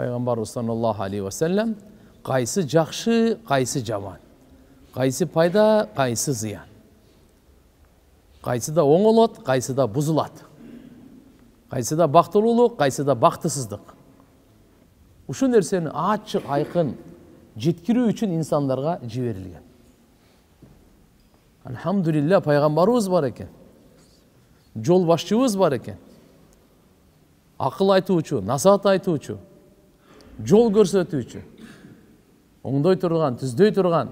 Пайгамбарыбыз саллаллаху алейхи ва саллям кайсы жакшы, кайсы жаман, кайсы пайда, кайсы зыян, кайсыда оңолот, кайсыда бузулат, кайсыда бактылуулук, кайсыда бактысыздык. Ушул нерсени ачык айкын жеткирүү үчүн инсандарга жиберилген. Алхамдулилля, пайгамбарыбыз бар экен, жол башчыбыз бар экен, акыл айтуучу, насаат айтуучу, жол көрсөтүүчү, оңдой турган, түздөй турган,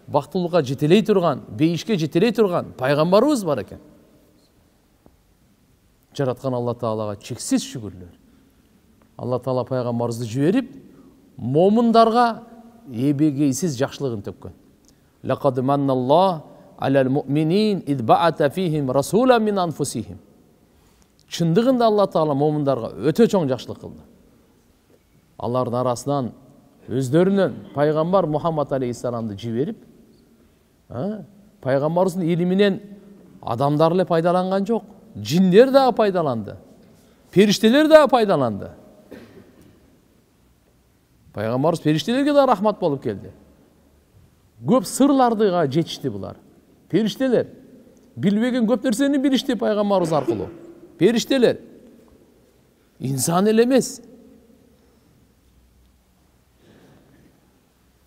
бактылыкка жетелей турган, бейишке жетелей турган пайгамбарыбыз бар экен. Жараткан Алла Таалага чексиз шүгүрлөр. Алла Таала пайгамбарыбызды жиберип, момундарга эбегейсиз жакшылыгын төккөн. Лакад манналлах алал муъминин ид баата фихим расулан мин анфусихим. Чындыгында Алла Таала момундарга өтө чоң жакшылык кылды. Алардын арасынан өздөрүнөн пайгамбар Мухаммад алейхиссаламды жиберип, пайгамбарыбыздын илиминен адамдар эле пайдаланган жок, жиндер да пайдаланды, периштелер да пайдаланды. Пайгамбарыбыз периштелерге да рахмат болуп келди. Көп сырларды жетишти булар. Периштелер билбеген көп нерсени билишти пайгамбарыбыз аркылуу. Периштелер инсан эле эмес.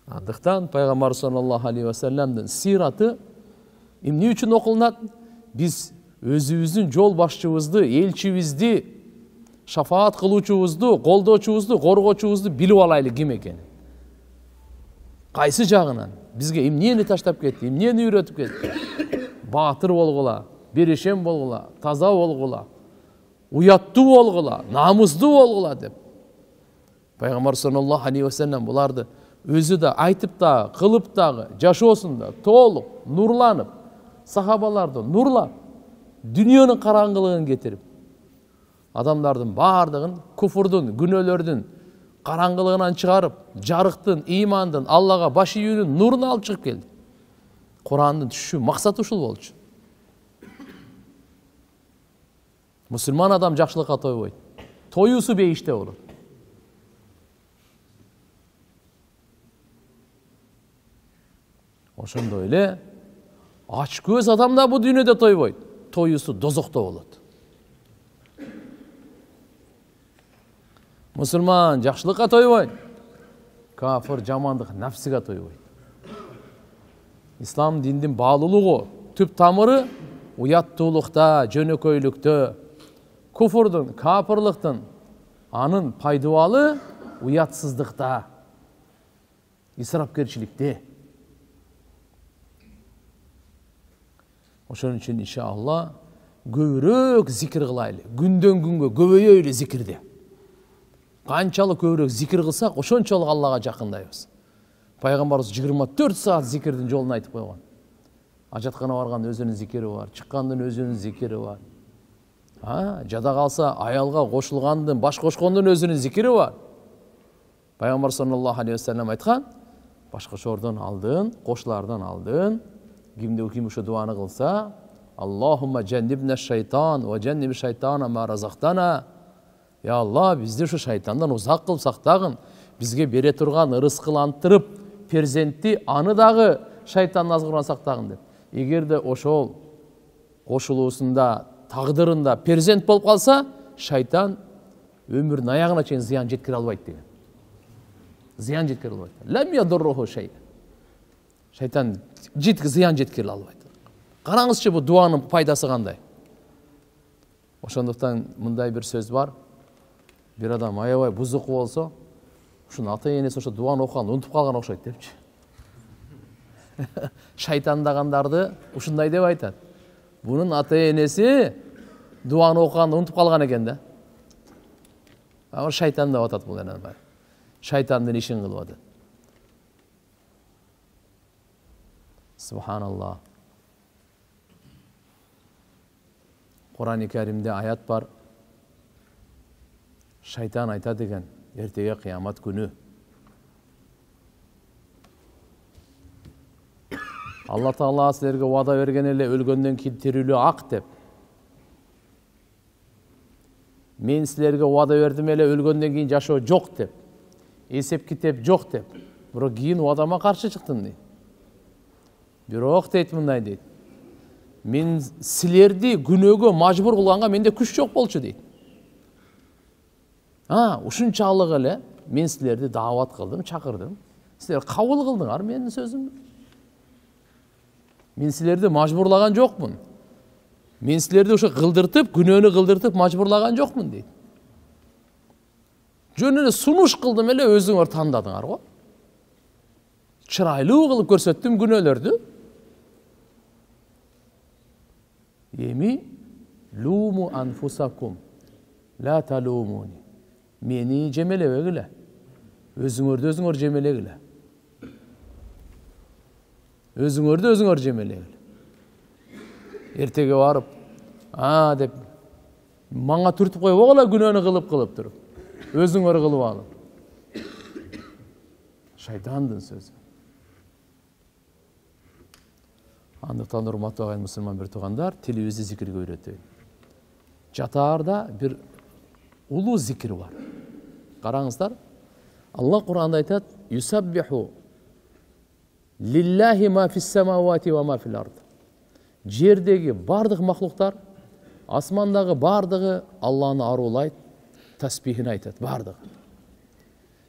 Андыктан пайгамбар саллаллаху алейхи ва салламдын сираты эмне үчүн окулунат? Биз өзүбүздүн жол башчыбызды, элчибизди, шафаат кылуучубузду, колдоочубузду, коргоочубузду билип алайлы ким экенин. Кайсы жагынан бизге эмнени таштап кетти, эмнени үйрөтүп кетти? Баатыр болгула, берешем болгула, таза болгула, уяттуу болгула, намыстуу болгула деп. Пайгамбар саллаллаху алейхи ва саллям буларды өзү да айтып дагы, кылып дагы, жашоосунда толук нурланып, сахабаларды нурлап, дүйнөнүн караңгылыгын кетирип, адамдардын баардыгын куфурдун, күнөөлөрдүн караңгылыгынан чыгарып, жарыктын, ыймандын, Аллага баш ийүүнүн нурун алып чыгып келди. Курандын түшүү максаты ушул болчу. Мусулман адам жакшылыкка тойбойт. Тоюусу бейиште болот. Ошондой эле ач көз адам да бул дүйнөдө тойбойт. Тоюусу дозокто болот. Мусулман жакшылыкка тойбойт. Кафир жамандык нафсиге тойбойт. Ислам диндин баалуулугу, түп тамыры уяттуулукта, жөнөкөйлүктө, куфурдун, капырлыктын анын пайдубалы уятсыздыкта, исрапкерчиликте. Ошон үчүн иншалла көбүрөөк зикир кылайлы. Күндөн күнгө көбөйөйлү зикирде. Канчалык көбүрөөк зикир кылсак, ошончолук Аллага жакындайбыз. Пайгамбарыбыз 24 саат зикирдин жолун айтып койгон. Ажаткана барганда өзүнүн зикири бар, чыккандын өзүнүн зикири бар. Жада калса аялга кошулгандын, баш кошкондун өзүнүн зикири бар. Пайгамбар саллаллаху алейхи ва саллям айткан, башкачордон алдын, кошулардан алдын, ким ушул дуаны кылса, Аллахумма жаннибна шайтан ва жанниб шайтана ма разактана. Я Алла, бизди ушу шайтандан узак кылып сактагын. Бизге бере турган ырыскылантырып, перзентти аны дагы шайтандын азгырынан сактагын деп. Эгерде ошол кошулуусунда, тагдырында перзент болуп калса, шайтан өмүрүнүн аягына чейин зыян жеткире албайт деген. Зыян жеткире албайт. Лам ядурруху шей. Шайтан зыян жеткире албайт. Караңызчы, бул дуанын пайдасы кандай? Ошондуктан мындай бир сөз бар. Бир адам аябай бузуку болсо, ушунун ата-энеси ошо дуаны окуганды унутуп калган окшойт депчи. Шайтандагандарды ушундай деп айтат. Бунун ата-энеси дуаны окуганды унутуп калган экен да. Ага шайтан деп атат бул эне. Шайтандын ишин кылып атат. Субханаллах. Кур'ан-ы Каримде аят бар. Шайтан айтат экен, эртеге кыямат күнү. Алла Таала силерге вада берген эле өлгөндөн кийин тирүүлүү ак деп. Мен силерге вада бердим эле өлгөндөн кийин жашоо жок деп. эсеп китеп жок деп. Бирок кийин у адамга каршы чыктым дейт. Бирок дейт мындай дейт. Мен силерди күнөөгө мажбур кылганга менде күч жок болчу дейт. Ушунчалык эле мен силерди даават кылдым, чакырдым. Силер кабыл кылдыңар менин сөзүмдү. Мен силерди мажбурлаган жокмун. Мен силерди ошо кылдыртып, күнөөнү кылдыртып мажбурлаган жокмун дейт. Жөн эле сунуш кылдым эле, өзүңөр тандадыңар го. Чырайлуу кылып көрсөттүм күнөөлөрдү. Еми луму анфусакум ла талумуни. Мени жемелебегиле. Өзүңөрдү өзүңөр жемелегиле. Өзүңөрдү өзүңөр жемелегиле. Эртеге барып, деп мага түртүп койбогула күнөөнү кылып туруп. Өзүңөр кылып алып. Шайтандын сөзү. Андыктан урматтуу агайын мусулман бир туугандар, тилибизди зикирге үйрөтөйүн. Жатаарда бир улуу зикир бар. Караңыздар, Аллах Кур'анда айтат: "Юсаббиху лиллахи ма фис самавати ва ма фил ард." Жердеги бардык махлуктар, асмандагы бардыгы Аллахны аруулайт, тасбихин айтат, бардыгы.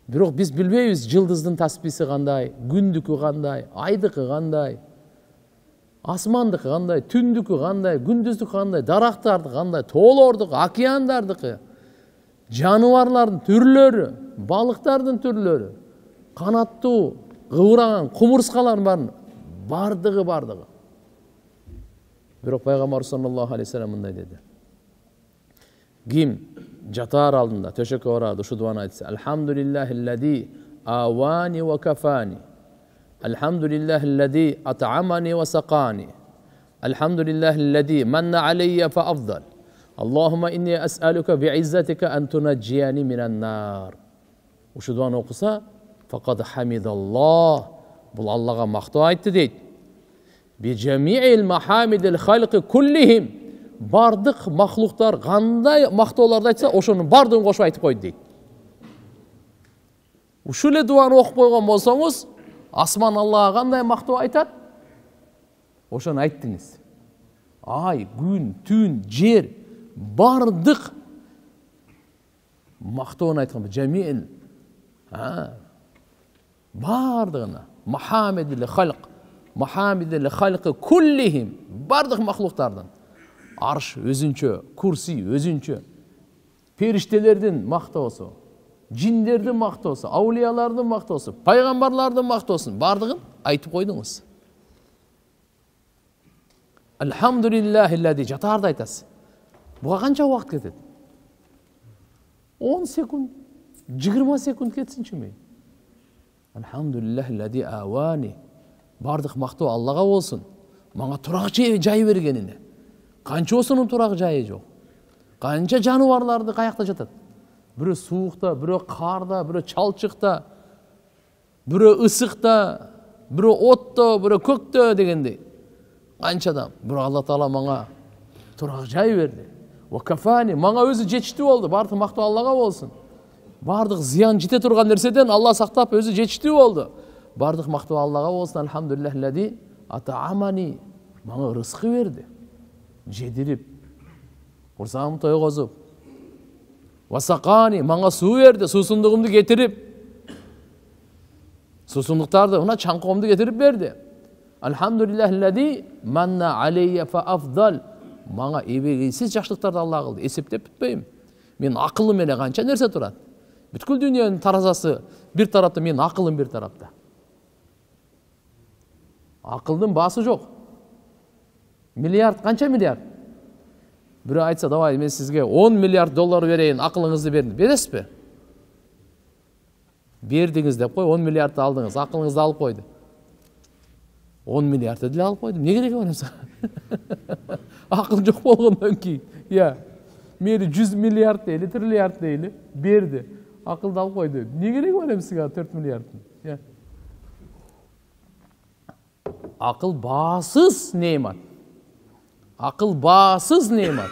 Бирок биз билбейбиз жылдыздын тасбиси кандай, күндүкү кандай, айдыкы кандай, асмандыкы кандай, түндүкү кандай, күндүздүкү кандай, дарактардыкы кандай, тоолордуку, океандардыкы, жаныбарлардын түрлөрү, балыктардын түрлөрү, канаттуу, кыбыраган, кумурскалардын бардыгы. Бирок пайгамбар саллаллаху алейхи вассалам мындай деди. Ким жатаар алдында төшөккө барады, ушу дуаны айтса: "Алхамдулиллахиллади авани ва кафани. Алхамдулиллахиллади ат'амани ва сaqani. Алхамдулиллахиллади манна алейя фа афдал. Аллахумма инни ас'алука би'иззатика ан тунаджияни минан нар." Ушу дуаны окуса, фақад хамидаллах. Бул Аллага мактоо айтты дейт. Би жамиил махамидил халқи куллихим. Бардык махлуктар кандай мактоолорду айтса, ошонун бардыгын кошуп айтып койду дейт. Ушул эле дуаны окуп койгон болсоңуз, асман Аллага кандай мактоо айтат? Ошону айттыңыз. Ай, күн, түн, жер, бардык мактоон айткан жамиил. Бардыгына махамидил халқи куллихим. Бардык махлуктардын. Арш өзүнчө, курси өзүнчө, периштелердин мактоосу, жиндердин мактоосу, аулиялардын мактоосу, пайгамбарлардын мактоосун бардыгын айтып койдуңуз. Алхамдулиллахиллади жатаарда айтасыз. Буга канча убакыт кетет? 10 секунд, 20 секунд кетсинчи мей. Алхамдулиллахиллади авани. Бардык мактоо Аллага болсун. Мага турак жай бергенине. Канчосунун турак жайы жок. Канча жаныбарларды каякта жатат? Бирөө суукта, бирөө карда, бирөө чалчыкта, бирөө ысыкта, бирөө отто, бирөө көктө дегендей. Канча адам. Бирок Алла Таала мага турак жай берди. Ва кафани, мага өзү жетиштүү болду. Бардык мактоо Аллага болсун. Бардык зыян жете турган нерседен Алла сактап өзү жетиштүү болду. Бардык мактоо Аллага болсун. Алхамдулиллахиллади ат'амани. Мага рызкы берди. Жедирип, курсагымды тойгозуп. Васакани, мага суу берди, суусундугумду кетирип. Суусундуктарды, мына чаңкоомду кетирип берди. Алхамдулиллахиллади манна алейя фа афдал. Мага эбегейсиз жакшылыктарды Алла кылды. Эсептеп бүтпөйм. Мен акылым менен канча нерсе турат. Бүткүл дүйнөнүн таразасы бир тарапта, менин акылым бир тарапта. Акылдын баасы жок. Миллиард, канча миллиард? Бирөө айтса, давай мен сизге 10 миллиард доллар берейин, акылыңызды берин. Бересизби? Бердиңиз деп кой, 10 миллиардты алдыңыз, акылыңызды алып койду. 10 миллиардты деле алып койдум. Не керек менен сага? Акыл жок болгондон кийин. Мени 100 миллиард дейли, триллиард дейли, берди. Акылды алып койду. Не керек менен сага 4 миллиардтын? Акыл баасыз неимат. Акыл баасыз неимат.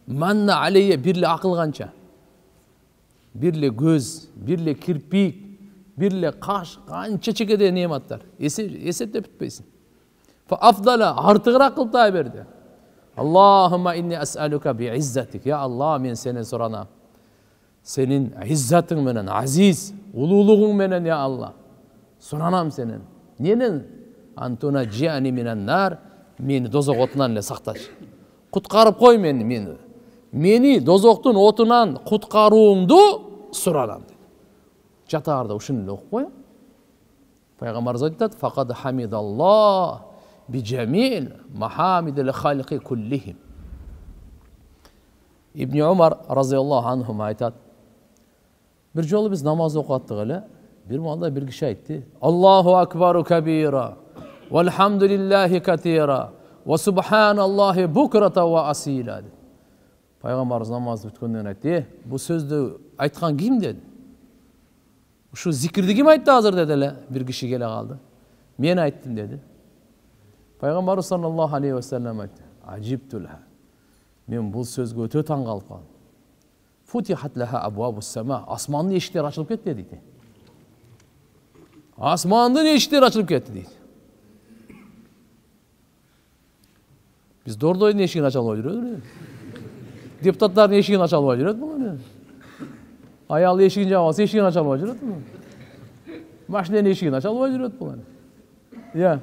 Манна алейя, бирле акыл канча. бир эле көз, бир эле кирпик, бир эле каш, канча чекеде неаматтар. Эсептеп бүтпөйсүң. Фа афдала артыгыраак кылып тай берди. Аллахумма инни ас'алука би иззатик. Я Аллах, мен сенен суранам. Senin izzatın menen, aziz, ululuğun menen ya Allah. Suranam senen. Nenen? Antuna ciani minen nar, meni dozok otundan ele saktaş. Kutkarıp koy meni. Meni dozoktun otundan kutkaruğumdu suranam dedi. Çatağırda uşun ele okup koy. Peygamberimiz aytadi, faqad hamidallah bi cemil mahamidil halqi kullihim. İbn Umar razıyallahu anhum aytadi. Bir жолу biz namaz okuаттык эле. Bir manda bir kişi aytты. Allahu akbaru kabira. Velhamdülillahi katira. Ve subhanallahi bukrata ve asila. Peygamberimiz namaz bitkenden aytты. Bu sözdü aytkan kim dedi? Şu zikirdi kim aytты hazır dedi ele. Bir kişi gele kaldı. Men ayttım dedi. Peygamberimiz sallallahu aleyhi ve sellem aytты. Acibtulha. Men bu sözgө ötө taң kalып kaldım. Futihat laha abwabus sama. Asmanın eşikleri açılıp ketdi dedi. Asmanın eşikleri açılıp ketdi dedi. Biz Dordoy'un eşiğini açalım жүрөбүz. Deputatların eşiğini açalım жүрөт bu. Ayalı eşiğini jabasa eşiğini açalım жүрөt bu. Maşinenin eşiğini açalım жүрөt bu. Ya.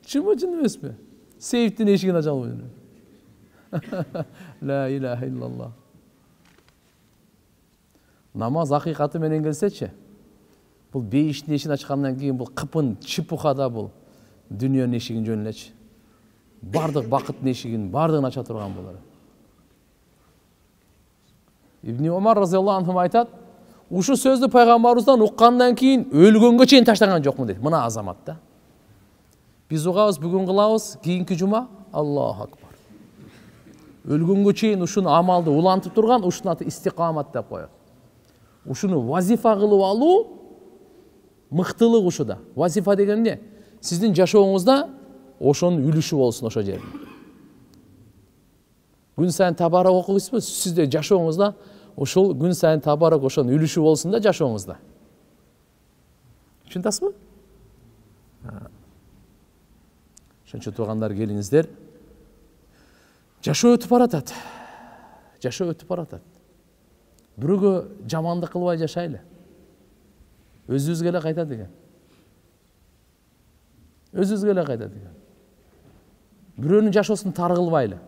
Чын эмес mi? Seyftin eşiğini açalım жүрөt. La ilahe illallah. Namaz hakikati menen kelseçi. Bul beyiştin eşiğini açkandan keyin bul kıpın çıpukada bul dünyanın eşiğini jönleçi. Bardıq bakıttın eşiğini bardığını aça turgan bolar. İbn Umar razıyallahu anhum aytat, uşu sözdü Peygamberimizden ukkandan keyin ölgөнгө чейин таштаган жокмун дейт. Мына азамат да. Biz угабыз бүгүн кылабыз, кийинки жума Аллаху акбар. Ölgөнгө чейин ушуну амалды улантып турган, ушунун аты истикамат деп коет. Ушуну вазифа кылып алуу мыктылык ушуда. Вазифа деген эмне? Сиздин жашооңузда ошонун үлүшү болсун ошо жерде. Күн сайын табарак окуйсузбу? Сизде жашооңузда ошол күн сайын табарак ошонун үлүшү болсун да жашооңузда. Түшүнөсүзбү? Ошончо туугандар келиңиздер. Жашоо өтүп баратат. Жашоо өтүп баратат. Бирөөгө жамандык кылбай жашайлы. Өзүбүзгө эле кайтат экен. Өзүбүзгө эле кайтат экен. Бирөөнүн жашоосун тар кылбайлы.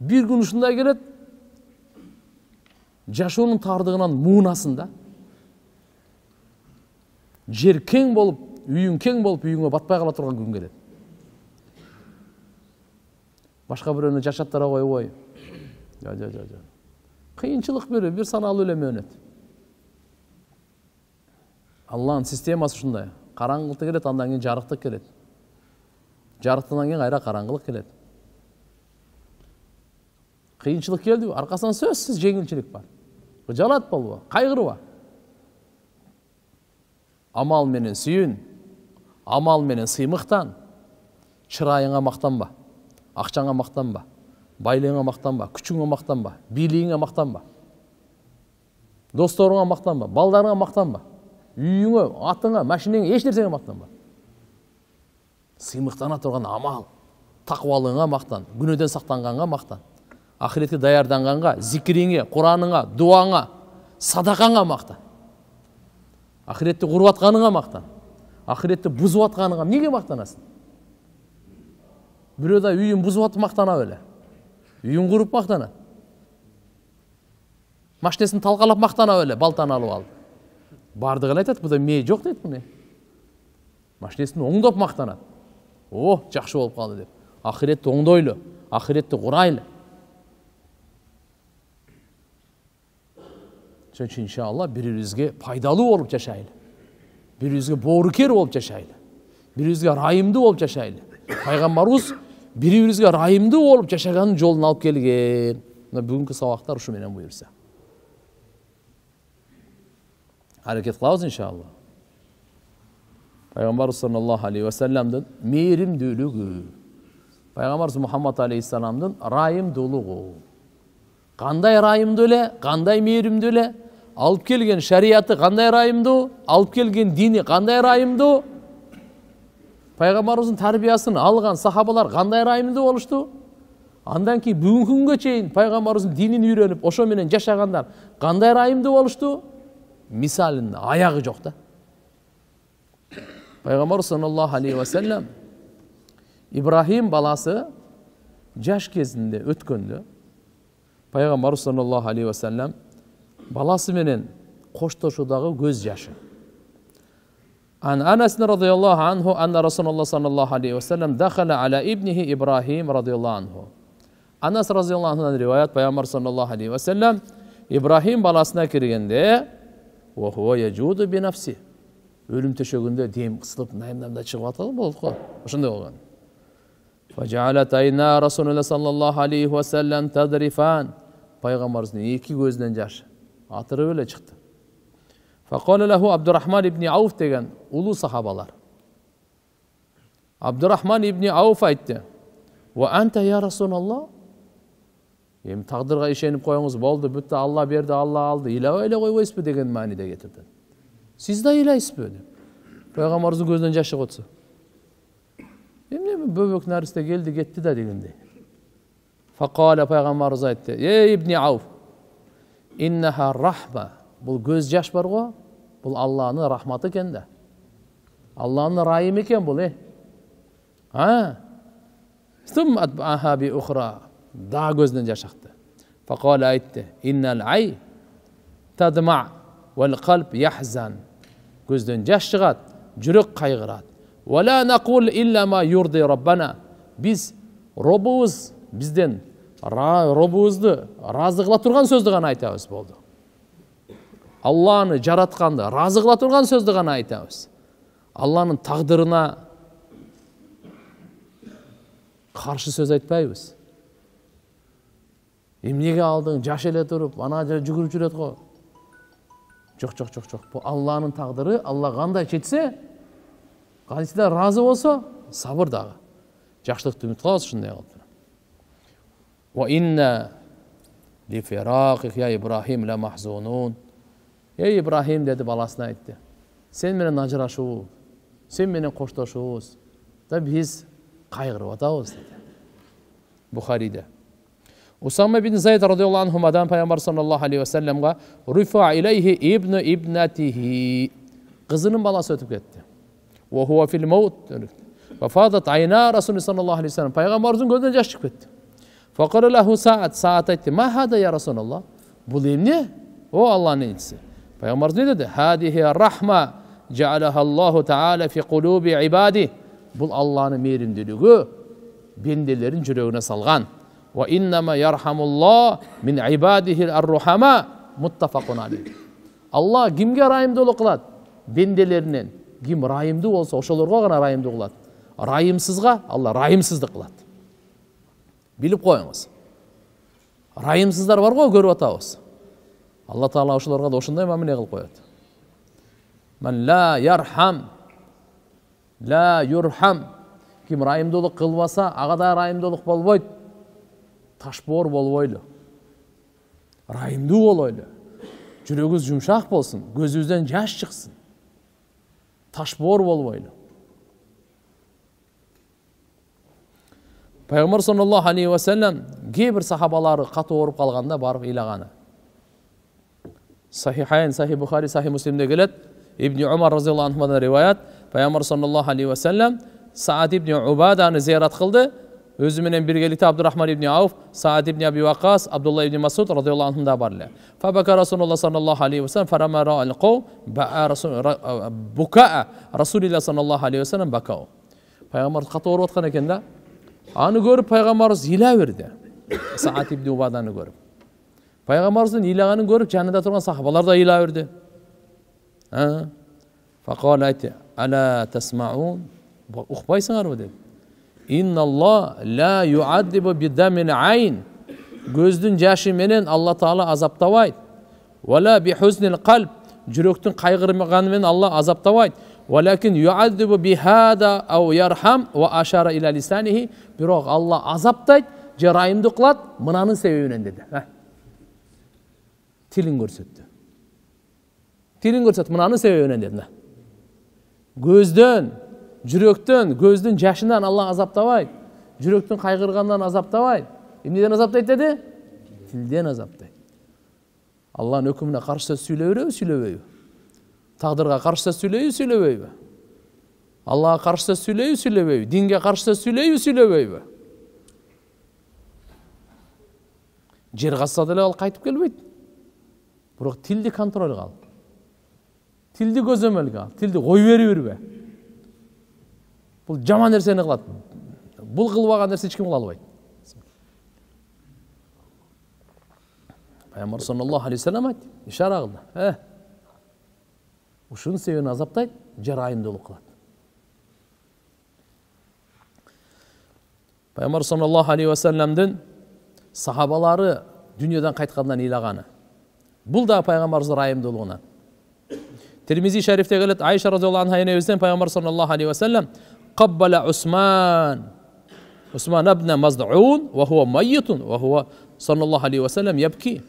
Bir gün ушундай келет. Жашоонун тардыгынан муунасында. Жер кең болуп, үйүң кең болуп, үйүңө батпай кала турган күн келет. Башка бирөөнү жашаттыра койбой. Жа. Кыйынчылык бир саналуу эле мөөнөт. Алланын системасы ушундай. Караңгылык келет, андан кийин жарыктык келет. Жарыктан кийин кайра караңгылык келет. Кыйынчылык келди, аркасынан сөзсүз жеңилчилик бар. Жалат болбу, кайгырба. Амал менен сүйүн, амал менен сыймыктан, чырайыңа мактанба, акчаңа мактанба, байлыгыңа мактанба, күчүңө мактанба, бийлигиңе мактанба. Досторуңа мактанба, балдарыңа мактанба, үйүңө, атыңа, машинеңе, эч нерсеге мактанба. Сыймыктана турган амал, таквалыгыңа мактан, күнөөдөн сактанганга мактан. Ахиретке даярданганга, зикириңе, Кураныңа, дуаңа, садакаңа мактан. Ахиретти куруп атканыңа мактан. Ахиретти бузуп атканыңа эмнеге мактанасың? Бирөө да үйүн бузуп атып мактана беле. Үйүн куруп мактанат. Машинесин талкалап мактана беле, балтаны алып алып. Бардыгы эле айтат, буда мээ жок дейт муну. Машинесин оңдоп мактанат. О, жакшы болуп калды деп. Ахиретти оңдойлу, ахиретти курайлы. Çünkü inşallah birbirimize faydalı olup yaşayalım. Birbirimize boğruker olup yaşayalım. Birbirimize rahimli olup yaşayalım. Peygamberimiz birbirimize rahimli olup yaşaganın yolunu alıp kelgen. Bugünkü sabahlar şu menen buyursa. Hareket kılabız inşallah. Peygamberimiz sallallahu aleyhi ve sellem'den meyrimdүүлүгү. Peygamberimiz Muhammed aleyhisselam'dan rahimdүүлүгү. кандай ырайымдуу эле, кандай мээримдүү эле, алып келген шарияты кандай ырайымдуу, алып келген дини кандай ырайымдуу, пайгамбарыбыздын тарбиясын алган сахабалар кандай ырайымдуу болушту. Андан кийин бүгүнкү күнгө чейин пайгамбарыбыздын динин үйрөнүп, ошо менен жашагандар кандай ырайымдуу болушту. Мисалын аягы жок да. Пайгамбар саллаллаху алейхи ва саллям Ибрахим баласы жаш кезинде өткөндө пайгамбар саллаллаху алейхи ва саллям баласы менен коштошуудагы көз жашы. Ан Анас радıyallahu anhu anna Rasulullah sallallahu aleyhi ve sellem dakhala ala ibnihi İbrahim radıyallahu anhu. Anas radıyallahu anhu'dan rivayet Peygamber sallallahu aleyhi ve sellem İbrahim balasına kirgende ve huve yecudu bi nafsi. Ölüm töşөгүндө дем кысылып, найымдамда чыгып аталы болду го. Ошондой болгон. Фажалат айна Rasulullah sallallahu aleyhi ve sellem tadrifan. Пайгамбарыбыздын эки көзүнөн жаш атырып эле чыкты. Faqala lahu Abdurrahman ibn Auf деген улуу сахабалар. Abdurrahman ibn Auf айтты. Wa anta ya Rasulullah? Эми тагдырга ишенип коюңуз болду, бүттү Алла берди, Алла алды. Ыйлабай эле койбойсузбу деген мааниде кетирди. Сиз да ыйлайсызбы деп. Пайгамбарыбыздын көзүнөн жаш чыгып атса. Эмне бөбөк наристе келди, кетти да дегендей. Faqala пайгамбарыбыз айтты. Ey ibn Auf. Innaha rahma. Бұл көз жаш бар ғой, бұл Алланың рахматы екен да. Алланың райымы екен бұл, Сум атбаха би ухра. Да көзінен жаш ақты. Фақала айтты. Иннал ай тадма вал қалб яхзан. Көзден жаш шығады, жүрек қайғырады. Вала нақул илля ма юрди раббана. Біз робуыз, бізден робуызды разы қыла тұрған сөзді ғана айтабыз болды. Allah'ını жаратканды, разы кыла турган сөздү гана айтабыз. Алланын тагдырына каршы сөз айтпайбыз. Эмнеге алдың, жаш эле туруп, ана жүгүрүп жүрөт го. Жок. Бул Алланын тагдыры, Алла кандай четсе, кайсыда разы болсо, сабыр дагы. Жакшылыкты үмүт кылабыз ушундай кылып. Ва инна ли фиракик я Ибрахим ла махзунун. Ey İbrahim dedi balasına aytты. Sen менен ажырашуу, sen менен коштошуубуз. Да биз кайгырып атабыз dedi. Buxaride. Usama bin Zayd radıyallahu anhumadan Peygamber sallallahu aleyhi ve sellem'e rufa ileyhi ibnu ibnatihi. Kızının balası ötüp gitti. Ve huve fil mevt. Ve fadat ayna Resulü sallallahu aleyhi ve sellem. Peygamberimizin gözünden yaş çıkıp gitti. Fakara lahu saat etti. Ma hada ya Resulallah? Bu ne? O Allah'ın elçisi. Peygamberimiz ne dedi? Hadihi rahma cealaha Allahu Teala fi kulubi ibadi. Bu Allah'ın mehrimdiliği bendelerin yüreğine salgan. Ve innema yarhamullah min ibadihi ar-ruhama muttafaqun aleyh. Allah kimge rayımdılık kılat? Bendelerinden. Kim rayımdı olsa oşolorga gana rayımdı kılat. Rayımsızga Allah rayımsızlık kılat. Bilip koyunuz. Rayımsızlar var go görüp atabız. Allah Taala oşolorga da oşunday mamile kılıp koyat. Men la yarham la yurham. Kim rayımdılık kılbasa agada rayımdılık bolboyt. Taşbor bolboylu. Rayımdı boloylu. Жүрегіңіз жұмшақ болсын, көзіңізден жаш шықсын. Ташбор болбойлу. Пайғамбар саллаллаху алейхи ва саллям кейбір сахабалары қатты ауырып қалғанда барып илағаны. Сахихайн, Сахих Бухари, Сахих Муслимде келет. Ибн Умар разияллаху анхудан риваят. Пайғамбар саллаллаху алейхи ва саллям Саад ибн Убаданы зиярат қылды. Өзі менен биргеликте Абдурахман ибн Ауф, Саад ибн Аби Вақас, Абдулла ибн Масуд радияллаху анхум да бар эле. Фабака Расулуллах саллаллаху алейхи ва саллям фарама раал қавм букаа Расулуллах саллаллаху алейхи ва саллям бакау. Пайғамбар қатты ауырып аткан экен да. Аны көрүп пайғамбарыбыз ыйлай берди. Саад ибн Убаданы көрүп. Пайғамбарыбыздын ыйлаганын көрүп жанында турган сахабалар да ыйлай берди. Фақал айтты: "Ала тасмаун?" Укпайсыңарбы dedi. Inna Allah la yu'addibu bidamin ayn. Gözdün jaşı menen Allah Taala azaptabayt. Wala bi huznil qalb. Жүрөктүн кайгырмаганы менен Allah azaptabayt. Walakin yu'addibu bi hada aw yarham wa ashara ila lisanihi. Бирок Allah azaptayт, же райымды кылат, мынанын себебинен dedi. тилин көрсөттү. Тилин көрсөттү. Мынанын себебинен деді. Көздөн, жүрөктөн, көздүн жашынан Аллах азаптабайт. Жүрөктүн кайгыргандан азаптабайт. Эмнеден азаптайт деди? Тилден азаптайт. Аллахтын өкүмүнө каршы сөз сүйлөбүрөбү, сүйлөбөйбү? Тагдырга каршы сөз сүйлөйбү, сүйлөбөйбү? Аллахка каршы сөз сүйлөйбү, сүйлөбөйбү? Динге каршы сөз сүйлөйбү, сүйлөбөйбү? Жер касса деле ал кайтып келбейт. Бирок тилди контролго ал. Тилди көзөмөлгө ал. Тилди кой берибирбе? Бул жаман нерсени кылат. Бул кылбаган нерсе эч ким кыла албайт. Пайгамбар саллаллаху алейхи вассалам айтты, ишара кылды. Ушунун себебин азаптайт, жер айымдуулук кылат. Пайгамбар саллаллаху алейхи вассаламдын сахабалары дүниядан кайткандан ыйлаганы. Бул да пайгамбарыбыздын айымдуулугунан. Тирмизи шарифте келет, Айша радhiyallahu anha энебизден пайгамбар саллаллаху алейхи вассалам каббала Усман ибн Мазд'ун ва хува майитун ва хува саллаллаху алейхи вассалам ябки.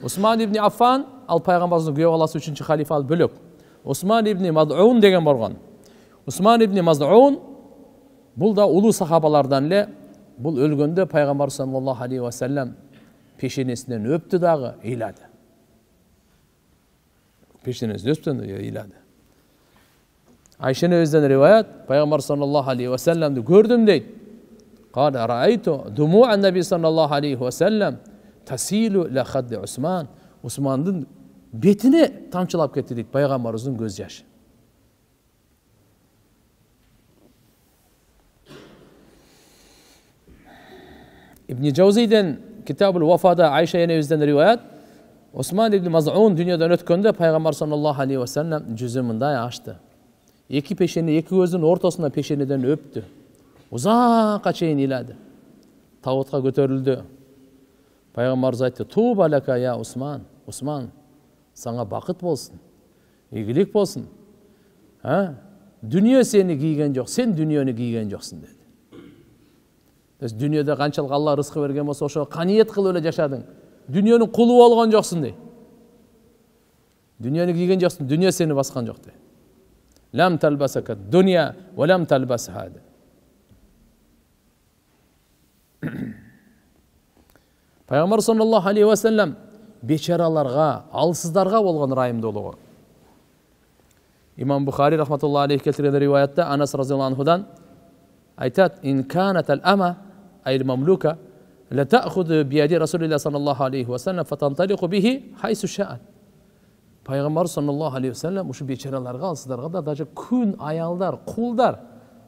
Усман ибн Аффан ал пайгамбарыбыздын күйөө баласы 3-чү халифа ал бөлөк. Усман ибн Мазд'ун деген болгон. Усман ибн Мазд'ун бул да улуу сахабалардан эле. Бул өлгөндө пайгамбар саллаллаху алейхи вассалам пешенесинен өптү дагы, ыйлады. Пешенесинен өптү ыйлады. Айша энебизден риваят, пайгамбар саллаллаху алейхи вассаламды көрдүм дейт. Кала раайту думу'ан наби саллаллаху алейхи вассалам тасилу ла хадди Усман. Усмандын бетине тамчылап кетти дейт пайгамбарыбыздын көз жашы. Ибн Джаузиден Китабул Вафада Айша энебизден риваят, Усман ибн Мазд'ун дүниядан өткөндө пайгамбар саллаллаху алейхи вассалам жүзүн мындай ачты. Эки пешене, эки көзүнүн ортосуна пешенеден өптү. Узакка чейин ыйлады. Табутка көтөрүлдү. Пайгамбарыбыз айтты: "Туба лака я Усман. Усман, сага бакыт болсун, ийгилик болсун. Дүние сени кийген жок, сен дүниені кийген жоксуң" деди. Дүниеде канчалык Алла рызкы берген болсо, ошо каниет кылып эле жашадың. Дүниенин кулу болгон жоксуң дейт. Дүниені кийген жоксуң, дүние сени баскан жок дейт. Лам талбасака дуния ва лам талбас хада. Пайгамбар саллаллаху алейхи вассалам бечараларга, алсыздарга болгон ырайымдуулугу. Имам Бухари рахматуллахи алейхи келтирген риваятта Анас разияллаху анхудан айтат: "Ин канат ал-ама ай al-mamluka la ta'khudhu bi yadi Rasulillah sallallahu aleyhi ve sellem fatantaliqu bihi haythu sha'at." Пайгамбар саллаллаху алейхи вассалам ушу бечараларга, алсыздарга да даже күн аялдар, кулдар,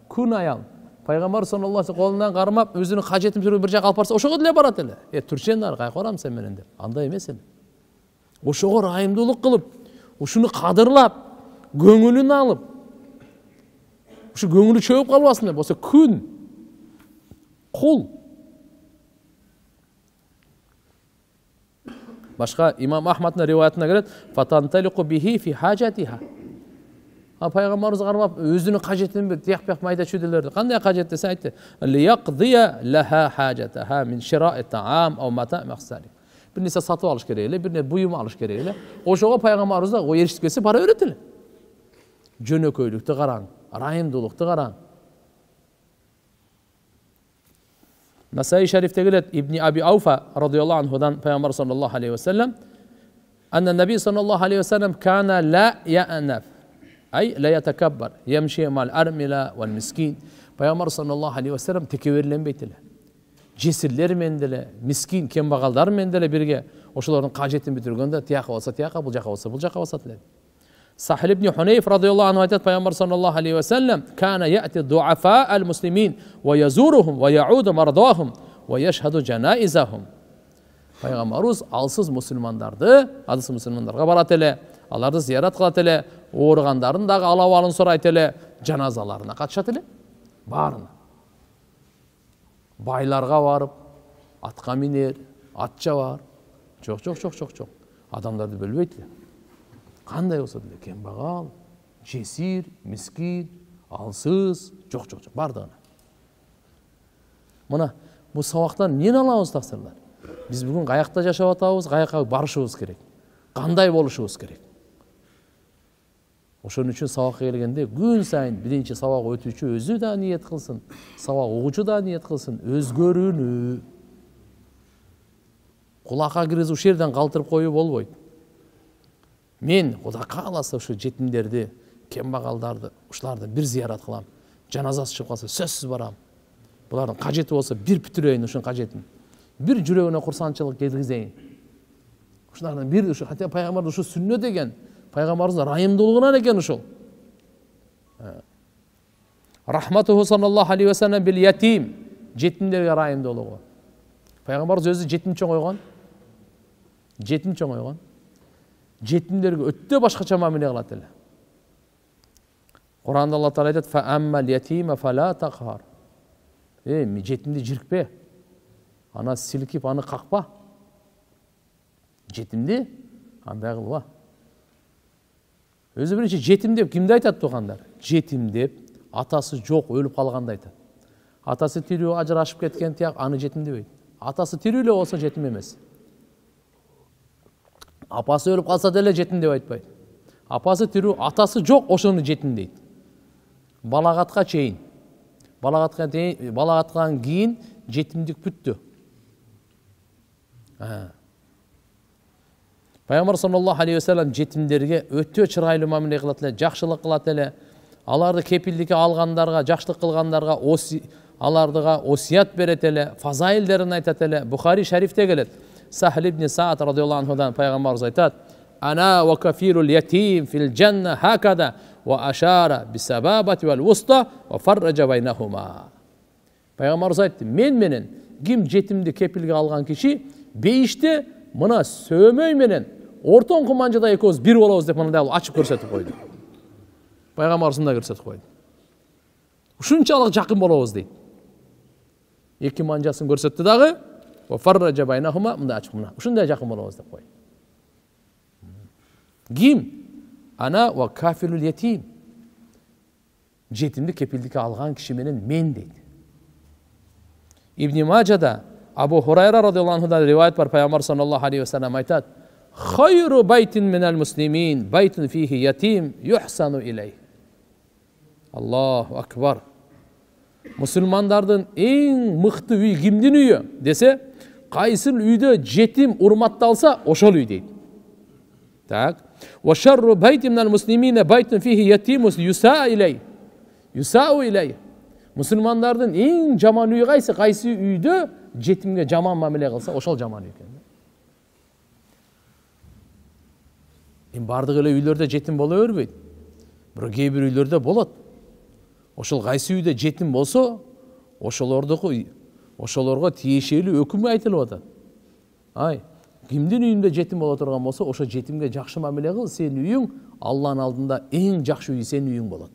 күн аял Пайгамбар саллаллаху алейхи колунан кармап, өзүнүн кажетин жүрүп бир жака алып барса, ошого деле барат эле. Турчендар, кайка барам сен менен деп. Андай эмес эле. Ошого ырайымдуулук кылып, ушуну кадырлап, көңүлүн алып, ушу көңүлү чөгүп калбасын деп, болсо күн, кул. Башка имам Ахмадтын риваятына келет: "Фатанталиqu bihi fi hajatiha." Пайгамбарыбыз кармап, өзүнүн кажетин бир тияк-пияк майда чүйделерди. Кандай кажет десе айтты: "Лияqdiya laha hajataha min shira'i ta'am aw mata' maqsali." Бир нерсе сатып алыш керек эле, бир нерсе буюм алыш керек эле. Ошого пайгамбарыбыз да эришип келсе бара берет эле. Жөнөкөйлүктү караң, ырайымдуулукту караң. Насаи шарифте келет, Ибн Аби Ауфа радhiyallahu anhudan Пайгамбар саллаллаху алейхи вассалам анна наби саллаллаху алейхи вассалам кана ла я'нaf ай ла ятакаббар ямши мал армила вал мискин. Пайгамбар саллаллаху алейхи вассалам текеберленбейт эле. Жесирлер менен деле, мискин кембагалдар менен деле бирге ошолордун кажетин бүтүргөндө тияка болсо тияка, бул жака болсо бул жака басат эле. Сахил ибн Хунейф радhiyallahu anhu айтат: Пайгамбар саллаллаху алейхи вассалам кана я'ти ду'афа ал-муслимин ва язурухум ва я'уду мардахум ва яшхаду жанаизахум. Пайгамбарыбыз алсыз мусулмандарды, алсыз мусулмандарга барат эле, аларды зиярат кылат эле, ооругандарын дагы алабалын сурайт эле, жаназаларына катышат эле. Баарына. Байларга барып, атка минер, ат жабар. Жок. Адамдарды бөлбөйт эле. Кандай болсо деле, кембагал, жесир, мискин, алсыз, жок, бардыгына. Мына бул сабактан эмне алабыз тақсырлар? Биз бүгүн каякта жашап атабыз, каяка барышыбыз керек. кандай болушубуз керек. Ошон үчүн сабакка келгенде күн сайын биринчи сабак өтүүчү өзү да ниет кылсын, сабак угуучу да ниет кылсын, өзгөрүүнү. Кулакка киргизип ушул жерден калтырып коюу болбойт. Мен Кудай кааласа ушу жетимдерди, кембагалдарды, ушуларды бир зыярат кылам. Жаназасы чыгып калса сөзсүз барам. Булардын кажети болсо бир бүтүрөйүн ушунун кажетин. Бир жүрөгүнө курсанчылык жеткизейин. Ушулардан бир ушу хатта пайгамбардын ушу сүннөт экен. Пайгамбарыбыздын райымдуулугунан экен ушул. Рахматуху саллаллаху алейхи ва саллям бил ятим, жетимдерге райымдуулугу. Пайгамбарыбыз өзү жетим чоң койгон. Жетим чоң койгон. Жетимдерге өтө башкача мамиле кылат эле. Куранда Алла Таала айтат: "Фа аммал ятима фала тaqhar." Жетимди жиркпе. Аны силкип, аны какпа. Жетимди андай кылба. Өзү биринчи жетим деп кимди айтат тугандар? Жетим деп атасы жок, өлүп калганды айтат. Атасы тирүү ажырашып кеткен тияк аны жетим дебейт. Атасы тирүү эле болсо жетим эмес. Апасы өлүп калса деле жетим деп айтпайт. Апасы тирүү, атасы жок, ошону жетим дейт. Балагатка чейин. Балагаттан кийин жетимдик бүттү. Пайгамбар саллаллаху алейхи ва саллям жетимдерге өтө чырайлуу мамиле кылат эле, жакшылык кылат эле. Аларды кепилдикке алгандарга, жакшылык кылгандарга алардыга осият берет эле, фазаилдерин айтат эле. Бухари шарифте келет. Сахл ибн Саад радиаллаху анхудан пайгамбарыбыз айтат: "Ана ва кафирул ятим фил жанна хакада ва ашара бисабабати вал вуста ва фарража байнахума." Пайгамбарыбыз айтты: "Мен менен ким жетимди кепилге алган киши бейиште мына сөмөй менен ортоңку манжада экөөбүз бир болобуз" деп мындай ачып көрсөтүп койду. Пайгамбарыбыз мындай көрсөтүп койду. Ушунчалык жакын болобуз дейт. Эки манжасын көрсөттү дагы, ва фарража байнахума, мындай ачып мына. Ушундай жакын болобуз деп койду. Ким? Ана ва кафилул ятим. Жетимди кепилдикке алган киши менен мен дейт. Ибн Мажада Абу Хурайра радиаллаху анхудан риваят бар, пайгамбар саллаллаху алейхи ва саллям айтат: "Хайру байтин минал муслимин байтун фихи ятим юхсану илей." Аллаху акбар. Мусулмандардын эң мыкты үй кимдин үйү десе, кайсыл үйдө жетим урматталса, ошол үй дейт. Так. "Ва шарру байтин минал муслимин байтун фихи ятим юсаа илей." Юсау илей. Мусулмандардын эң жаман үйү кайсы? Кайсы үйдө жетимге жаман мамиле кылса, ошол жаман үй экен. Бардык эле үйлөрдө жетим боло бербейт. Бирок кээ бир үйлөрдө болот. Ошол кайсы үйдө жетим болсо, ошолорго тиешелүү өкүм айтылып атат. Кимдин үйүндө жетим боло турган болсо, ошо жетимге жакшы мамиле кыл, сенин үйүң Алланын алдында эң жакшы үй сенин үйүң болот.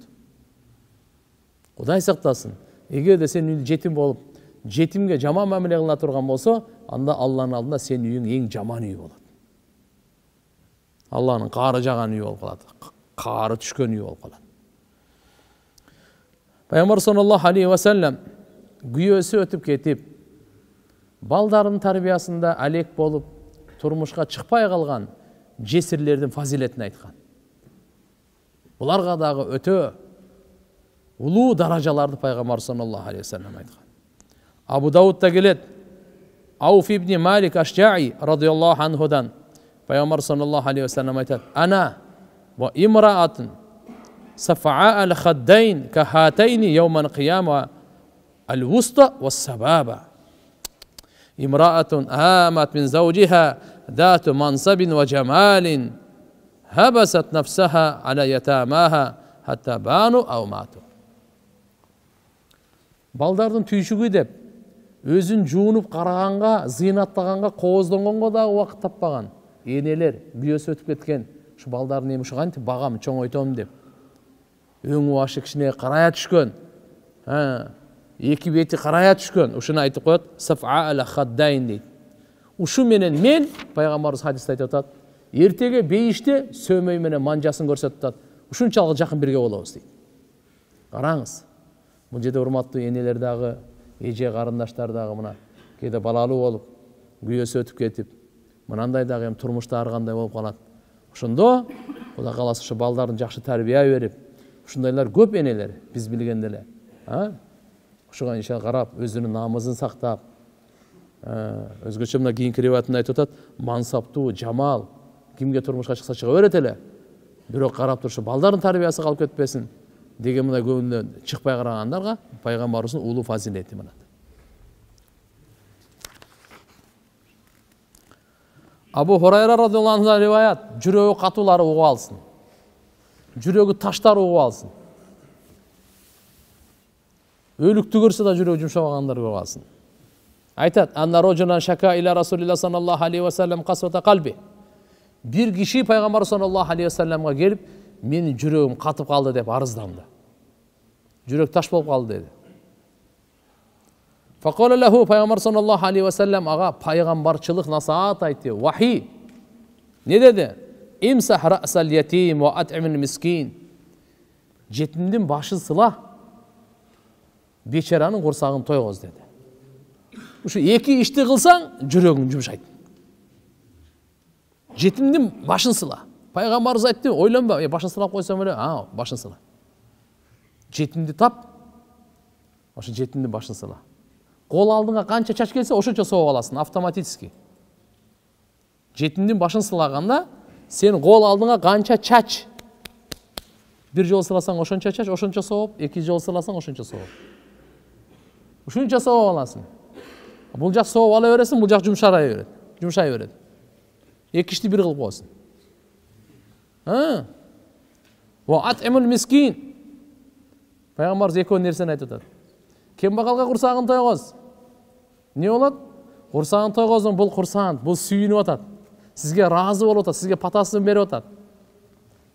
Кудай сактасын. Эгерде сенин үйүң жетим болуп, жетимге жаман мамиле кыла турган болсо, анда Алланын алдында сенин үйүң эң жаман үй болот. Алланын каары жаган үй болуп калат. Каары түшкөн үй болуп калат. Пайгамбар саллаллаху алейхи ва саллям күйөөсү өтүп кетип, балдарын тарбиясында алек болуп, турмушка чыкпай калган жесирлердин фазилетин айткан. Буларга дагы өтө улуу даражаларды пайгамбар саллаллаху алейхи ва саллям айткан. Абу Даудта келет, Ауф ибн Малик Ашжаи радиаллаху анхудан пайгамбар саллаллаху алейхи ва саллям айтат: "Ана ва имраатун сафаа ал-хаддайн кахатайни яумал қияма ал-вуста вас-сабаба. Имраатун амат мин заужиха дату мансабин ва джамалин хабасат нафсаха аля ятамаха хатта бану ау мату." Балдардын түйшүгү деп өзүн жуунуп караганга, зыйнаттаганга, кооздонгонго дагы убакыт таппаган энелер күйөөсү өтүп кеткен. Ушу балдарын эми ушу кантип багам, чоңойтом деп өңү башы кичине карая түшкөн. Эки бети карая түшкөн. Ушуну айтып коет, сафа аля хаддайн дейт. Ушу менен мен, пайгамбарыбыз хадисте айтып атат, эртеге бейиште сөмөй менен манжасын көрсөтүп атат. Ушунчалык жакын бирге болобуз дейт. Караңыз. Бул жерде урматтуу энелер дагы, эже карындаштар дагы мына кээде балалуу болуп, күйөөсү өтүп кетип, мынандай дагы турмушта ар кандай болуп калат. Ошондо Кудай кааласа ошо балдарын жакшы тарбия берип, ушундайлар көп энелер биз билгенде эле. Ошого иншалла карап, өзүнүн намазын сактап, өзгөчө мына кийинки риваятында айтып атат, мансаптуу, жамал, кимге турмушка чыкса чыга берет эле. Бирок карап турушу балдардын тарбиясы калып кетпесин деген мындай көңүлдөн чыкпай карагандарга пайгамбарыбыздын улуу фазилети мына. Абу Хурайра радhiyallahu anh'dan риваят, жүрөгү катуулары угуп алсын. Жүрөгү таштар угуп алсын. Өлүктү көрсө да жүрөгү жумшабагандар угуп алсын. Айтат, анна роджунан шака иля Расулилlah sallallahu aleyhi ve sellem касвата калби. Бир киши пайгамбар sallallahu aleyhi ve sellemге келип, менин жүрөгүм катып калды деп арызданды. Жүрөк таш болуп калды деди. Факала лаху, пайгамбар sallallahu aleyhi ve sellem ага пайгамбарчылык насаат айтты. Вахи. Не деди? Имсах ра'сал ятим ва ат'имил мискин. Жетимдин башын сыла, бечаранын курсагын тойгоз деди. Ушу эки ишти кылсаң, жүрөгүң жумшайт. Жетимдин башын сыла. Пайгамбарыбыз айтты, ойлонба, башын сылап койсом эле, башын сыла. Жетимди тап, ошо жетимдин башын сыла. Кол алдыңа канча чач келсе, ошончо сооп аласың автоматически. Жетимдин башын сылаганда, сен кол алдыңа канча чач. Бир жол сыласаң ошончо чач, ошончо сооп, эки жол сыласаң ошончо сооп. Ушунча сооп аласың. Бул жак сооп ала бересиң, бул жак жумшай берет. Эки ишти бир кылып коесуң. Ва ат'имул мискин. Пайгамбарыбыз экөө нерсени айтып атат. Кембагалга курсагын тойгоз. Не болот? Курсагын тойгоздун, бул курсант, бул сүйүнүп атат. Сизге разы болуп атат, сизге патасын берип атат.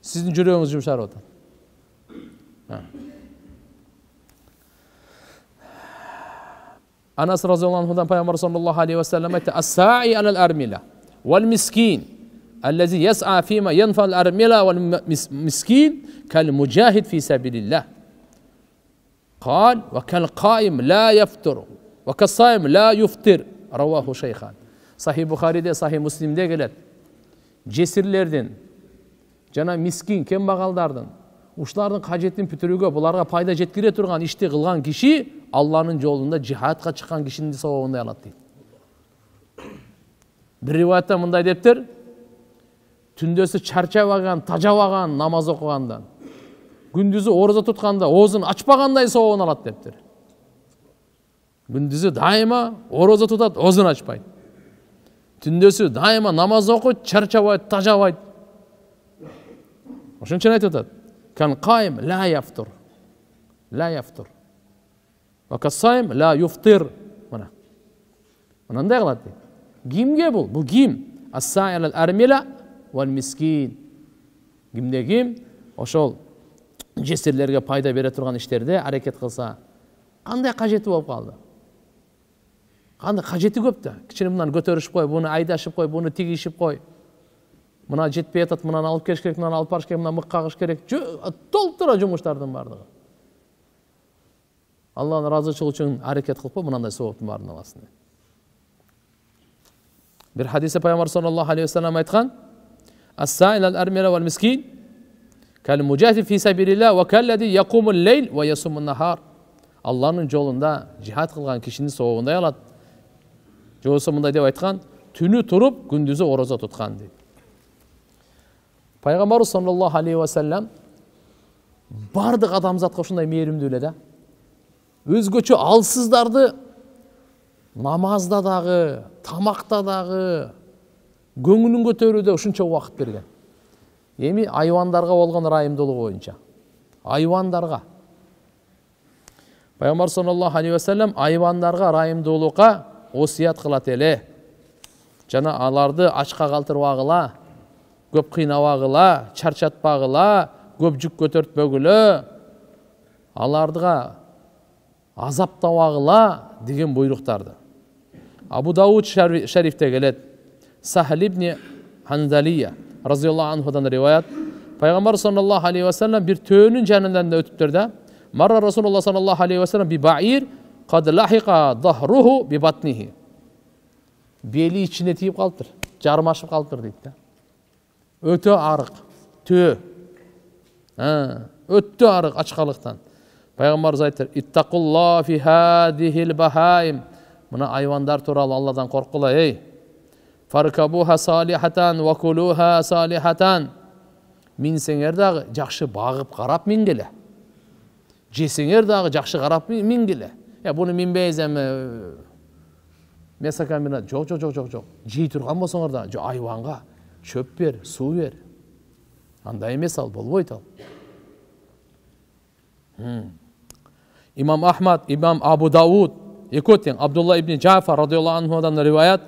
Сиздин жүрөгүңүз жумшарып атат. Анас разıyallahu anhu'dan Peygamber sallallahu aleyhi ve sellem etti. As-sa'i alel armila vel miskin ellezi yes'a fîme yenfa'l armila vel miskin kel mucahid fi sabilillah. Kal ve kel qaim la yeftir ve kel saim la yuftir. Ravahu şeyhan. Sahih Bukhari'de, Sahih Müslim'de gelet. Cesirlerden, jana miskin, kembagallardan, ушулардын кажетин бүтүрүүгө, буларга пайда жеткире турган ишти кылган киши Алланын жолунда жихадка чыккан кишинин сообундай алат дейт. Бир риваятта мындай дептир: түндөсү чарчабаган, тажабаган намаз окугандан, күндүзү ораза тутканда оозун ачпагандай сообун алат дептир. Күндүзү дайыма ораза тутат, оозун ачпайт. Түндөсү дайыма намаз окуйт, чарчабайт, тажабайт. Ошончо айтып атат. Kan qaim la yaftur. La yaftur. Ve kasaim la yuftir. Mana. Mınандай kılat deydi. Kimge bul? Bu kim? As-sa'i alel armila vel miskin. Kimde kim? Oşol cesirlerge payda bere turgan işlerde hareket kılsa. Kanday kajeti bolup kaldı. Kanday kajeti köp da. Kichine mынан көтөрүшүп кой, буну айдашып кой, буну тигишип кой. Мына жетпей атат, мынан алып келиш керек, мынан алып барыш керек, мынан мык кагыш керек. Толуп тура жумуштардын бардыгы. Алланын ыраазычылыгы үчүн аракет кылып, мынандай сооптун баарын аласың. Бир хадисте Пайгамбар саллаллаху алейхи ва саллям айткан: "Ас-са'ил ал-армила вал мискин кал мужахид фи сабилилlah ва каллази якумул лейл ва ясумун нахар." Алланын жолунда жихад кылган кишинин соогундай алат. Же болсо мындай деп айткан: "Түнү туруп, күндүзү ораза туткан" дейт. Пайгамбар саллаллаху алейхи ва саллям бардык адамзатка ушундай мээримдүү эле да. Өзгөчө алсыздарды намазда дагы, тамакта дагы, көңүлүн көтөрүүдө ушунча убакыт берген. Эми айвандарга болгон ырайымдуулугу боюнча. Айвандарга. Пайгамбар саллаллаху алейхи ва саллям айвандарга ырайымдуулукка осият кылат эле. Жана аларды ачка калтырбагыла, көп кыйнабагыла, чарчатпагыла, көп жүк көтөртпөгүлө, алардыга азаптабагыла деген буйруктарды. Абу Дауд шарифте келет. Сахл ибн Ханзалия разıyallahu anhu'dan риваят. Пайгамбар саллаллаху алейхи ва саллям бир төөнүн жанынан өтүптүр да. Марра Расулуллах саллаллаху алейхи ва саллям би баир кад лахиqa дахруху би батнихи. Бели ичине тийип калыптыр, жармашып калыптыр дейт да. Өтө арык, төө. Өтө арык ачкалыктан. Пайгамбарыбыз айтты: "Иттакулла фи хадихил бахаим." Мына айвандар тууралуу Алладан коркула, ей. Фаркабуха салихатан ва кулуха салихатан. Минсеңер дагы жакшы багып карап мингиле. Жесеңер дагы жакшы карап мингиле. Буну минбейбиз эми мясокомбинат. Жок. Жей турган болсоңор да айванга чөп бер, суу бер. Андай эмес ал, болбойт ал. Имам Ахмад, имам Абу Дауд, экотен Абдулла ибн Джафар радиаллаху анхудан риваят.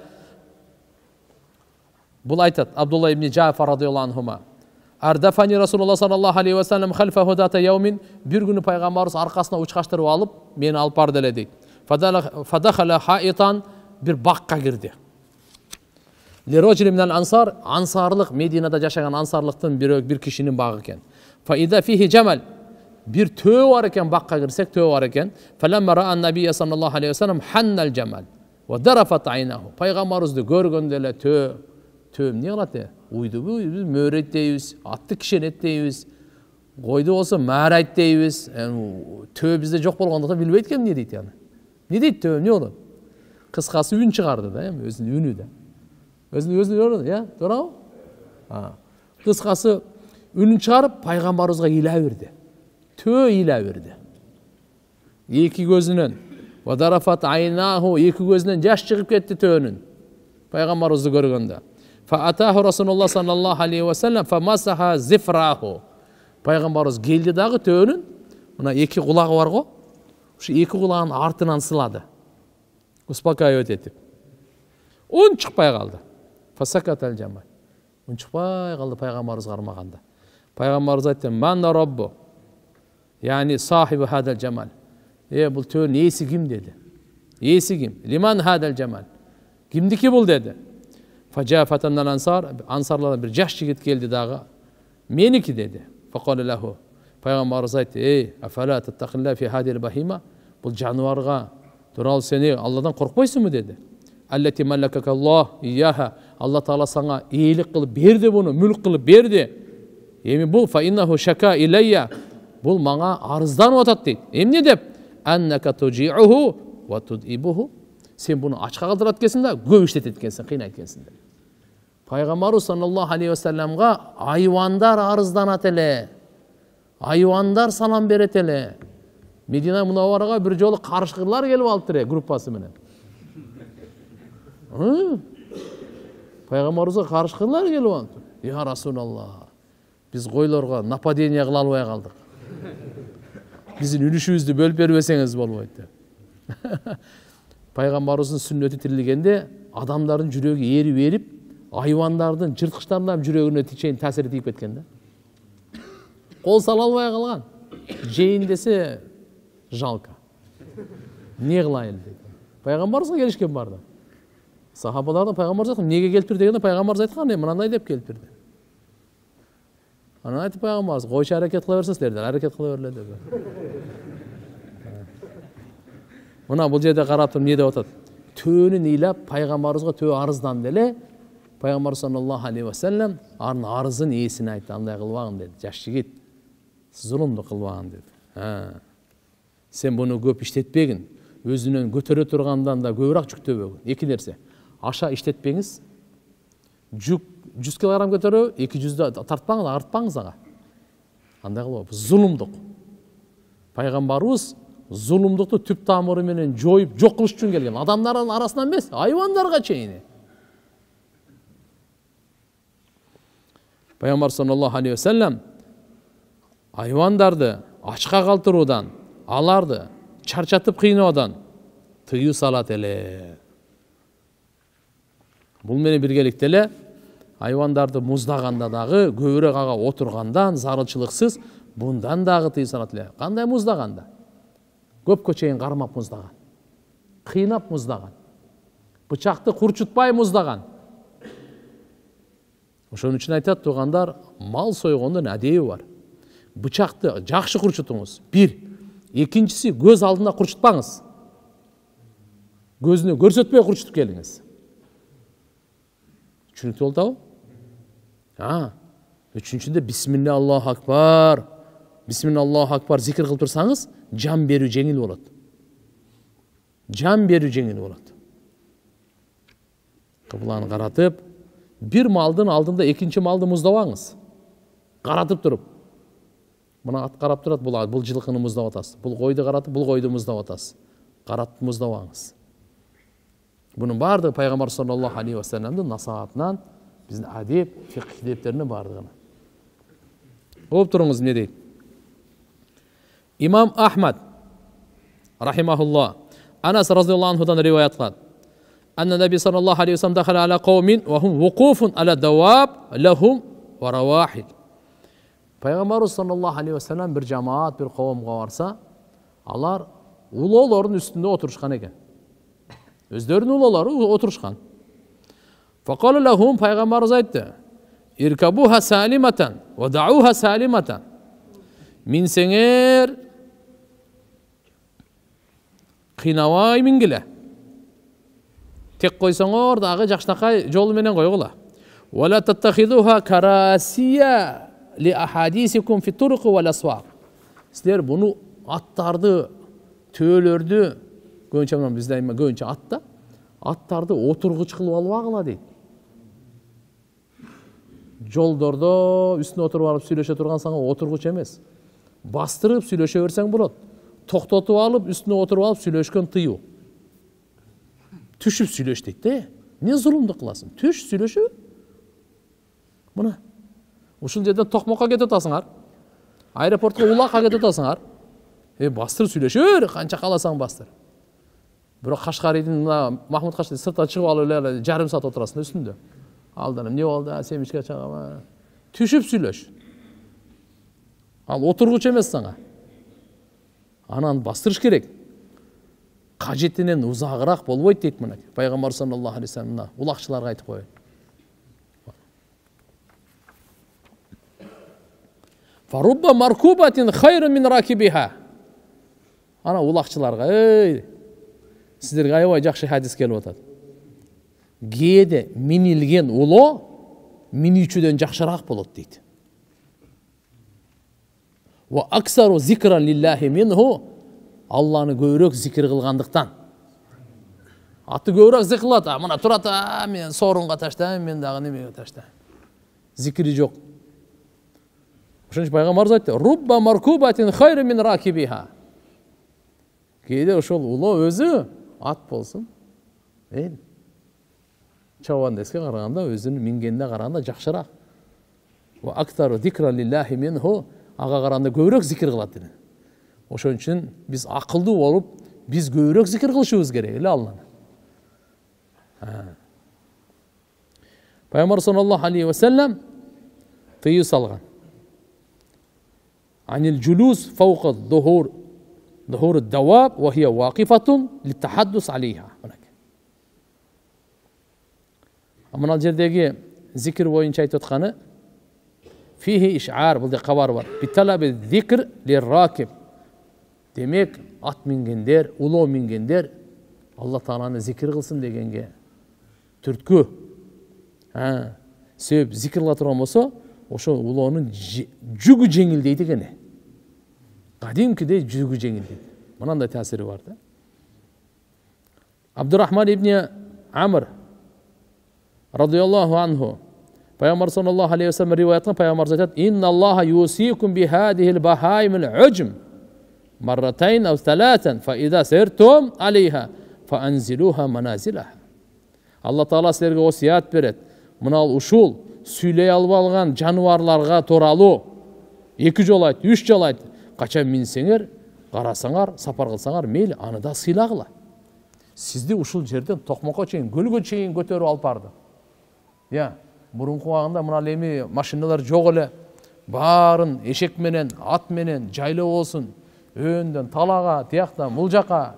Бул айтат Абдулла ибн Джафар радиаллаху анхума. Ардафани Расулуллах саллаллаху алейхи ва саллям халфаху дата яумин. Bir günü Peygamberimiz arkasına uçkaştırıp alıp beni alıp bardı ele deydi. Fadakhala haitan, bir bakka girdi. Lirojili minel ansar, ansarlık, Medine'de yaşayan ansarlıktan bir kişinin bağı iken. Fa idha fihi cemal, bir tüy var iken, bakka girsek tüy var iken. Felemma ra'an nabiyye sallallahu aleyhi ve sellem hannel cemal ve darafat aynahu. Peygamberimizdi görgönde ele tüyüm ne kıladı? Uydu bu, biz möret deyiz, attı kişenet deyiz, koydu olsa mağrayt deyiz. Tüy bizde çok bolğandaktan bilbeytken ne deydi yani? Ne deydi tüy, ne olur? Kıskası ün çıkardı da, özünün ünü de. Özünü yordu ya, doğru mu? Kıskası ünü çıkarıp Peygamberimizge ila verdi. Tüy ila verdi. İki gözünün. Ve darafat aynahu, iki gözünden yaş çıkıp gitti tüyünün. Peygamberimizi görgönde. Fa'atahu Rasulullah sallallahu aleyhi ve sellem famasaha zifrahu. Peygamberimiz geldi dağı tüyünün. Buna iki kulağı var go. Şu iki kulağın artından sıladı. Uspakayet etip. Un çıkpay kaldı. Fasakatel cemal. Un çıkpay kaldı Peygamberimiz karmaganda. Peygamberimiz aytdı: "Man da Rabbu." Yani sahibi hadel cemal. Bu tüyün iyisi kim dedi. İyisi kim? Liman hadel cemal. Kimdiki bul dedi. Facafatandan ansar, ansarlardan bir yaş yigit geldi dağı. Meniki dedi. Faqala lahu. Peygamberimiz aytdı: "Ey, afala tattaqillah fi hadil bahima." Bu canavarga tural seni Allah'tan korkmayısın mı dedi. Allati mallakakallah iyyaha. Allah Teala sana iyilik kılıp berdi bunu, mülk kılıp berdi. Emi bu fa innahu şaka ilayya. Bul bana arızdan otat deydi. Em ne dep? Annaka tuji'uhu ve tud'ibuhu. Sen bunu açığa kaldırat etkensin de, gövüştet etkensin, kıyna etkensin de. Peygamberimiz sallallahu aleyhi ve sellem'ga ayvandar arızdanat ele. Ayvandar salam beret ele. Medina Munawwaraga bir jolu karışkırlar gelip aldı gruppası menen. Peygamberimize karışkırlar gelip aldı. Ya Resulallah, biz koylarga napadeniya kıla albay kaldık. Bizim ülüşübüzdü bölüp berбесеңiz bolboyt. Peygamberimizin sünneti tirilgende adamların жүрегі eri verip, hayvanların, жырткычтардын жүрөгүнө чейин таасир тийип кеткен да. Кол сала албай калган. Жейин десе жалко. Не кылайын дейт. Peygamberimizге келишкен барды. Сахабалардан Peygamberimiz айтқан, неге келип тур дегенде Peygamberimiz айткан, мынандай деп келип турду. Анан айтып Peygamberimiz, койчу аракет кыла берсиңиз дерди, аракет кыла берле деп. Мына бул жерде карап туруп не деп атат? Төөнүн ыйлап Peygamberimizге төө арыздан деле, Peygamber sallallahu aleyhi ve sellem arızın iyisini aytты, андай кылбагын dedi. Жаш жигит, зулумду кылбагын dedi. Sen bunu көп иштетпегин, өзүнөн көтөрө тургандан да көбүрөөк жүктөбөгүн. Эки нерсе. Аша иштетпеңиз. Жүк 100 килограмм көтөрө, 200 тартпаңыз, артпаңыз ага. Андай кылбап, зулумдук. Пайгамбарыбыз зулумдукту түп тамыры менен жоюп, жок кылыш үчүн келген. Адамдардын арасынан эмес, айвандарга чейин. Peygamber sallallahu aleyhi ve sellem hayvandарды açka kaldırıdan, alardı, çarçatıp kıynodan tıyı salat ele. Бұл meni birgelikte ele hayvandарды muzdaganda dağı, göğürek ağa oturgandan, zarılçılıksız, bundan dağı tıyı salat ele. Kanday muzdaganda? Köp köçeyin karmap muzdagan. Kıynap muzdagan. Bıçaktı kurçutpay muzdagan. Ошон үчүн айтат тугандар, мал сойгондун адеби бар. Бычакты жакшы курчутуңуз. Бир. Экинчиси, көз алдында курчутпаңыз. Көзүнө көрсөтпөй курчутуп келиңиз. Түшүнүктүү болду? Üçüncüde Bismillah Allahu Akbar. Bismillah Allahu Akbar zikir kılıp tursanız can berүү жеңил болот. Can berүү жеңил болот. Kıblаны qaратып, bir maldın aldığında ikinci malды muzdabаңыз. Qaратып туруп. Мына ат қарап турат, бұл жылқыны мұздап атасыз. Бұл қойды қаратып, бұл қойды мұздап атасыз. Қаратып мұздабаңыз. Бұның бардығы пайғамбар саллаллаху алейхи ва салламның насихатынан біздің әдеп, фиқх дептерінің бардығына. Оп тұрыңыз не дейді? İmam Ahmad rahimahullah Anas radıyallahu anhudan rivayet kıldı. Enne Nebi sallallahu aleyhi ve sellem dakhala ala kavmin ve hum vukufun ala davab lahum ve ravahil. Peygamber sallallahu aleyhi ve sellem bir cemaat, bir kavimga varsa, alar uloların üstünde oturuşkan eken. Özlerinin uloları oturuşkan. Faqala lahum Peygamberimiz aytdı. İrkabuha salimatan ve da'uha salimatan. Minsenger qinaway mingile. Tek koysaňor dagы жакшынакай жол менен койгула. Wa la tattakhiduha karasiya li ahadisikum fi turuq wal aswaq. Sizler bunu attарды, töölөрдү, көбүнчө мен бизде эми көбүнчө атта, аттарды отургуч кылып албагыла дейт. Жолдордо үстүнө отуруп алып сүйлөшө турган сага отургуч эмес. Бастырып сүйлөшө берсең болот. Токтотуп алып үстүнө отуруп алып сүйлөшкөн тыюу. Түшүп сүйлөш дейт да. Не зулумдук кыласың? Түш сүйлөшө. Мына. Ушул жерден Токмокко кетип атасыңар. Аэропортко Улакка кетип атасыңар. Бастыр сүйлөшөр, канча каласаң бастыр. Бирок Кашкарийдин Махмуд Кашкарий сыртка чыгып алып эле жарым саат отурасың үстүндө. Алдан эмне болду? Сен ишке чыгама. Түшүп сүйлөш. Ал отургуч эмес сага. Анан бастырыш керек. Кажетинен узагыраак болбойт дейт мына. Пайгамбар саллаллаху алейхи ва саллям улакчыларга айтып коет. Farubba markubatin hayrun min rakibiha. Ana ulakçılarga, sizlerge aябай жакшы hadis келип атат. Кээде минилген уло минүүчүдөн жакшыраак болот дейт. Wa aksaru zikran lillahi minhu. Allah'ını көбүрөөк зикир кылгандыктан. Аты көбүрөөк зикир кылат, мына турат, мен сорунга таштайм, мен дагы немеге таштайм. Зикири жок. Ошончо пайгамбарыбыз айтты: "Рубба маркубатин хайрун мин ракибиха." Кээде ошол улоо өзү ат болсун, чабандеске караганда өзүнүн мингенине караганда жакшыраак. Wa aktharu zikran lillahi minhu. Ага караганда көбүрөөк зикир кылат dedi. Ошон үчүн биз акылдуу болуп, биз көбүрөөк зикир кылышыбыз керек эле Алланы. Пайгамбар саллаллаху алейхи ва саллям тыюу салган. Анил жулус фаука духур ад-даваб ва хия вакифатун литахаддус алейха. Мына жердеги зикир боюнча айтып атканы фихи иш'ар, бул кабар бар. Биталаби зикр лирракиб. Демек, ат мингендер, улоо мингендер Алла Тааланы зикир кылсын дегенге түрткү. Себеп зикир кыла турган болсо, ошо улоонун жүгү жеңилдейт экен. Кадимкидей жүгү жеңилдейт. Мынандай таасири бар да. Абдурахман ибн Амр радıyallahu anhu Peygamber sallallahu aleyhi ve sellem rivayetinde Peygamber zaten inna Allaha yusikum bi hadihil bahaimil ujm marratayn aw thalathan fa idha sirtum aleyha fa anziluha manazilaha. Allah Taala sizlerge osiyat beret. Mına ушул сүйлөй албаган жаныбарларга тууралуу 2 жол айт, 3 жол айт. Качан минсеңер, карасаңар, сапар кылсаңар, мейли аны да сыйлагыла. Сизди ушул жерден Токмокко чейин, көлгө чейин көтөрүп алып барды. Мурунку убагында мына эми машиналар жок эле. Баарын эшек менен, ат менен жайлоо болсун, өндөн талага, тияктан бул жака,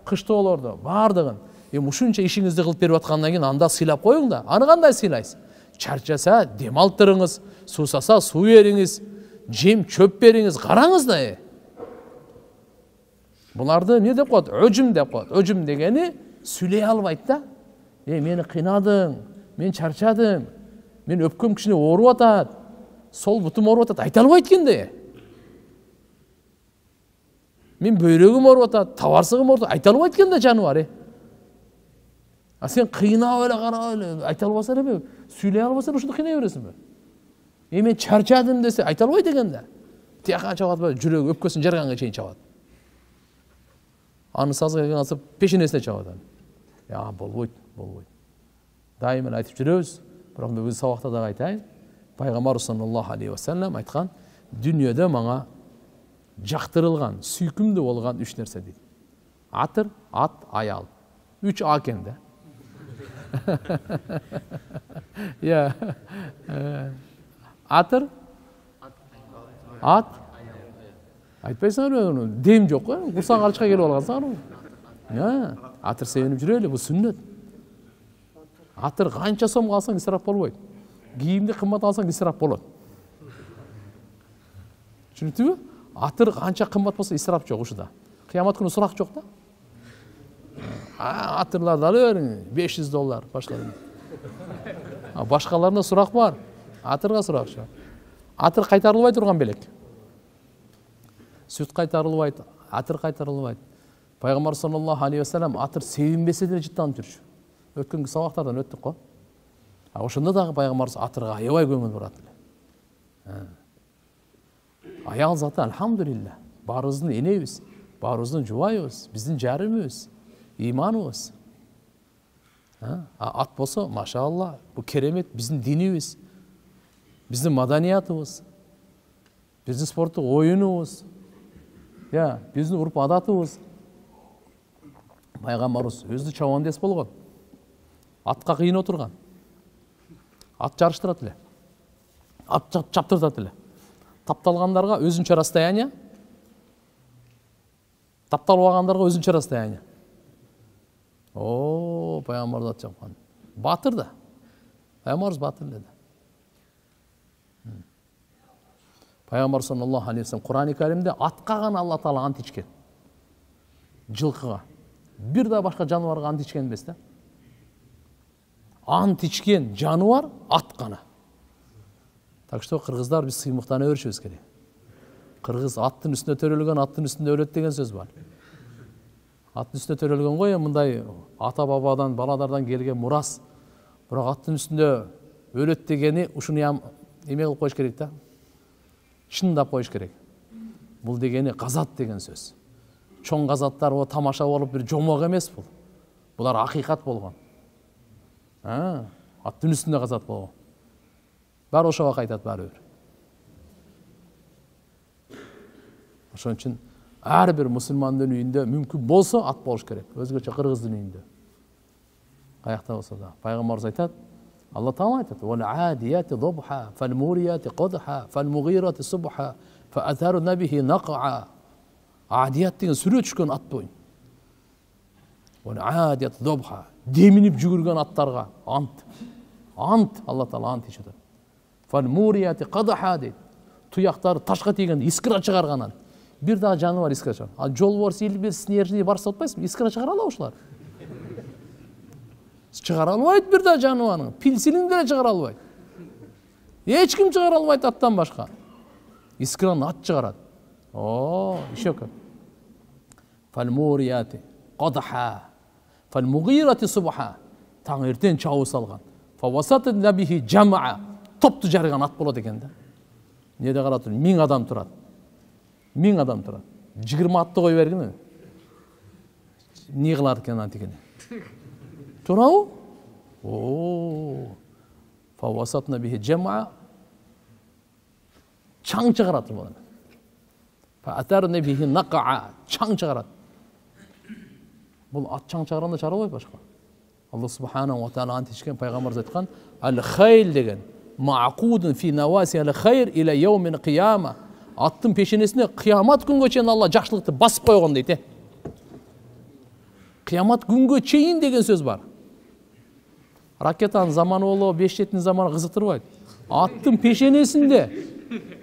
кыштоолордо баардыгын. Ушунча ишиңизди кылып берип аткандан кийин анда сыйлап коюң да. Аны кандай сыйлайсыз? Чарчаса дем алтырыңыз, суусаса суу бериңиз, жем чөп бериңиз, караңыз да. Буларды не деп коет? Өжүм деп коет. Өжүм дегени сүйлөй албайт да. Мени кыйнадың, мен чарчадым. мен өпкөм кичине ооруп атат, сол бутум ооруп атат, айта албайт экенде. Мен бөйрөгүм ооруп атат, табарсыгым ооруп атат, айта албайт экен да жаныбар. А сен кыйнап эле карап эле айта албасаң эме, сүйлөй албасаң ушунду кыйнай бересиңби? Мен чарчадым десе айта албайт экен да. Тияка чабат, жүрөк өпкөсүн жарганга чейин чабат. Аны сазга келген алса пешенесине чабат. Я, болбойт. Дайыма айтып жүрөбүз, бирок мен өз сабакта да айтайын. Пайгамбар саллаллаху алейхи ва саллям айткан, дүйнөдө мага жактырылган, сүйкүмдүү болгон 3 нерсе дейт. Атыр, ат, аял. 3 А экен да. Я. Атыр, ат. Айтпайсыңар, дем жок го, курсаң алчка келип алгансыңар. Я, атыр себенип жүрөлү, бул сүннөт. Атыр канча сомго алсаң исраф болбойт. Кийимди кымбат алсаң исраф болот. Түшүндүңбү? Атыр канча кымбат болсо исраф жок ушуда. Кыямат күнү сурак жок да. Атырларды ала бериң, $500 башкаларына. Башкаларына сурак бар. Атырга сурак жок. Атыр кайтарылбай турган белек. Сүт кайтарылбайт, атыр кайтарылбайт. Пайгамбар саллаллаху алейхи ва саллям атыр себинбесе деле жыттанып жүрчү. Өткөнкү сабактардан өттүк го. Ошондо дагы пайгамбар атырга аябай көңүл бурат эле. Аял заты алхамдулилла. Баарыбыздын энебиз, баарыбыздын жубайыбыз, биздин жарымыбыз, иманыбыз. Ат болсо, машалла, бул керемет биздин динибиз, биздин маданиятыбыз, биздин спорттук оюнубуз, биздин уруп адатыбыз. Пайгамбарыбыз өзү чабандес болгон. Атка кыйын отурган. Ат жарыштырат эле. Ат чаптыртат эле. Тапталгандарга өзүнчө расстояние, тапталбагандарга өзүнчө расстояние. Пайгамбар ат чапкан. Батыр да. Пайгамбарыбыз батыр эле. Пайгамбар саллаллаху алейхи ва саллям Кур'ан-ы Каримде атка гана Алла Таала ант ичкен. Жылкыга. Бир да башка жаныбарга ант ичкен эмес да. Ант ичкен жаныбар ат гана. Так что кыргыздар биз сыймыктана беришибиз керек. Кыргыз аттын үстүнө төрөлгөн, аттын үстүндө өлөт деген сөз бар. Аттын үстүнө төрөлгөн го мындай ата бабадан, баладардан келген мурас. Бирок аттын үстүндө өлөт дегени ушуну эме кылып коюш керек да. Чындап коюш керек. Бул дегени газат деген сөз. Чоң газаттар о тамаша болуп бир жомок эмес бул. Булар акыйкат болгон. Аттын үстүндө газат болгон. Баары ошого кайтат баары бир. Ошон үчүн ар бир мусулмандын үйүндө мүмкүн болсо ат болуш керек. Өзгөчө кыргыздын үйүндө. Каякта болсо да. Пайгамбарыбыз айтат, Алла Таала айтат: "Вал адияти дубха, фал мурияти qadha, фал мугирати субха, фа атарна бихи нaq'a." Адият деген сүрө түшкөн ат бойын. Вал адияти дубха, деминип жүгүргөн аттарга ант. Ант, Алла Таала ант ичет. Фал мурияти qadha дейт. Туяктары ташка тийген искра чыгарганан. Бир дагы жаныбар искра чыгар. А жолбор, силбир, снежный барса отпайсыңбы? Искра чыгара алабы ушулар? Чыгара албайт бир да жаныбарын. Пилсилин деле чыгара албайт. Эч ким чыгара албайт аттан башка. Искраны ат чыгарат. Еще как. Фальмурияти qadha, фальмугирати субха. Таң эртең чабуу салган. Фавасатат набихи жамаа. Топту жарган ат болот экен да. Неде карап тур? 1000 адам турат. 1000 адам турат. 20 атты кой бергин. Не кылат экен антигени? Турабы? Фавасатна бихи жамаа. Чаң чыгарат булар. Фаатарна бихи нaq'a. Чаң чыгарат. Бул ат чаң чыгарганда чара албайт башка. Алла субханаху ва таала ант ичкен, пайгамбарыбыз айткан: "Ал-хайл" деген маъқудун фи наваси ал-хайр иля яумил қияма. Аттын пешенесине кыямат күнгө чейин Алла жакшылыкты басып койгон дейт. Кыямат күнгө чейин деген сөз бар. Ракетанын заманы болобу, 5G-тин заманы кызыктырбайт. Аттын пешенесинде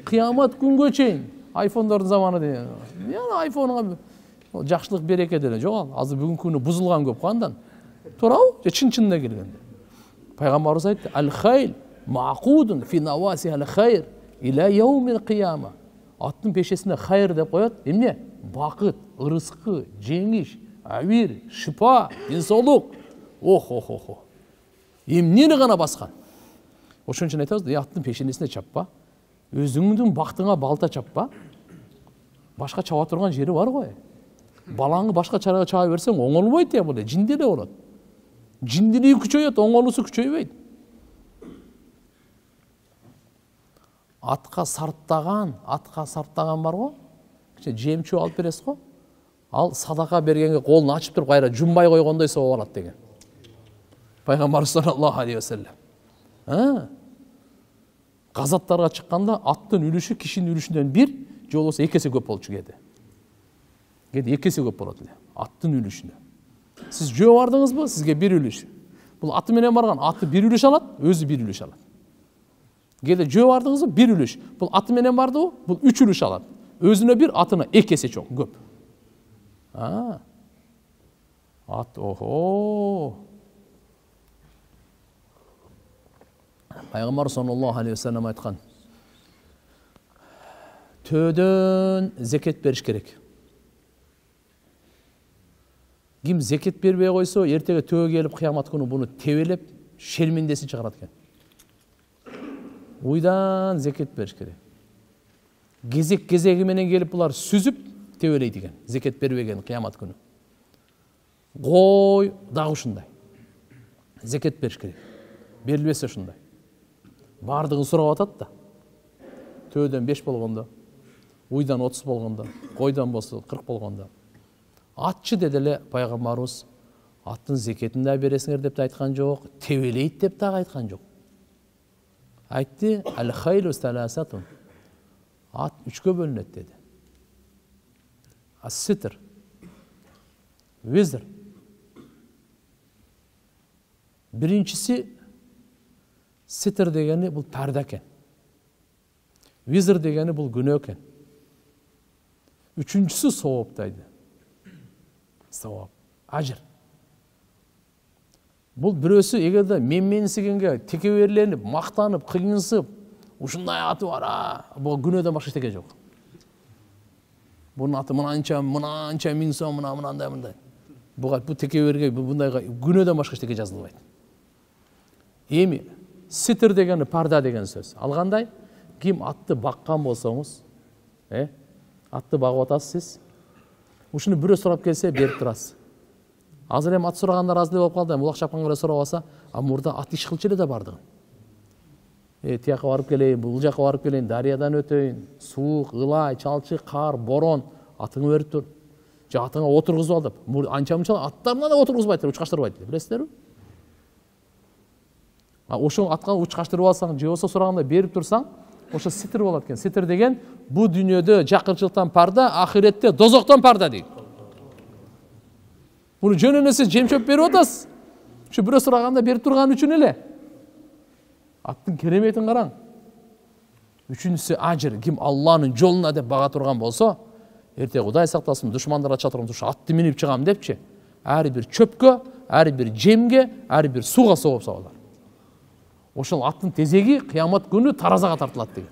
кыямат күнгө чейин айфондордун заманы деген. Яна айфонго жакшылык береке деле жок. Азыр бүгүнкү күнү бузулган көп кандан. Туурабы? Же чын-чынына келгенде. Пайгамбарыбыз айтты: "Ал-хайл мақудун фи навасихал хайр иля яумил қияма. Аттың пешесіне хайр деп қояды. Емне? Бақыт, ырысқы, жеңіш, әвир, шипа, денсаулық. Ох. Емнені ғана басқан. Ошон үчүн айтабыз, аттың пешенесіне чаппа. Өзүңдүн бактыңа балта чаппа. Башка чаба турган жери бар ғой. Балаңы башка чарага чаба берсең оңолбойт я бул, жинде эле болот. Жиндилиги күчөйөт, оңолуусу күчөйбөйт. Атка сарптаган бар го. Жемчүү алып бересиз го. Ал садака бергенге колун ачып туруп кайра жумбай койгондой соо болот деген. Пайгамбар саллаллаху алейхи ва саллям. Газаттарга чыкканда аттын үлүшү кишинин үлүшүнөн 1, же болбосо 2 эсе көп болчу кеде. Кеде 2 эсе көп болот эле аттын үлүшүнө. Сиз жөө бардыңызбы? Сизге 1 үлүш. Бул аты менен барган, аты 1 үлүш алат, өзү 1 үлүш алат. Кеде жөө бардыңызбы? 1 үлүш. Бул аты менен бардыбы? Бул 3 үлүш алат. Өзүнө 1, атына 2 эсе чоң, көп. Ат, Пайгамбар саллаллаху алейхи ва саллям айткан: Төөдөн зекет бериш керек. Ким зекет бербей койсо, эртеге төө келип кыямат күнү буну тебелеп, шерминдесин чыгарат экен. Уйдан зекет бериш керек. Кезеги менен келип булар сүзүп тебелейт экен, зекет бербеген кыямат күнү. Кой дагы ушундай. Зекет бериш керек. Берилбесе ушундай. Бардыгын сурап атат да. Төөдөн 5 болгондо, уйдан 30 болгондо, койдон болсо 40 болгондо. Атчы деди эле пайгамбарыбыз, аттын зекетин да бересиңер деп да айткан жок, тебелейт деп да айткан жок. Айтты: "Ал-хайлу саласатун." Ат 3-кө бөлүнөт деди. Ас-ситр, визр. Биринчиси ситр дегени бул парда экен. Визр дегени бул күнөө экен. Үчүнчүсү савап дайды. Савап, ажыр. Бул бирөөсү эгерде менменсигенге текеберленип, мактанып, кыйынсып, ушундай аты бар, бул күнөөдөн башка эчтеке жок. Бунун аты мынанча 1000 сом, мынандай. Бул текеберге бундайга күнөөдөн башка эчтеке жазылбайт. Эми ситр дегени парда деген сөз. Алгандай, ким атты баккан болсоңуз, атты багып атасыз сиз. Ушуну бирөө сурап келсе, берип турасыз. Азыр эми ат сурагандар аз эле болуп калды. Булак чапканга эле сурап алса, мурда ат иш кылчу эле да бардыгын. Тияка барып келейин, бул жака барып келейин, дарыядан өтөйүн, суук, ылай, чалчы, кар, борон, атыңы берип тур. Же атыңа отургузуп ал деп. Анча-мынча аттарына да отургузбайт, учкаштырбайт, билесиздерби? Ошо атка учкаштырып алсаң, же болсо сураганда берип турсаң, ошо ситр болот экен. Ситр деген бу дүйнөдө жакырчылыктан парда, ахиретте дозоктон парда дейт. Буну жөн сиз жемчөп берип атасыз. Ушу бирөө сураганда берип турган үчүн эле. Аттын кереметин караң. Үчүнчүсү ажыр. Ким Алланын жолуна деп бага турган болсо, эрте Кудай сактасын, душмандар ача турган ушу атты минип чыгам депчи, ар бир чөпкө, ар бир жемге, ар бир сууга сооп салат. Ошол аттын тезеги кыямат күнү таразага тартылат деген.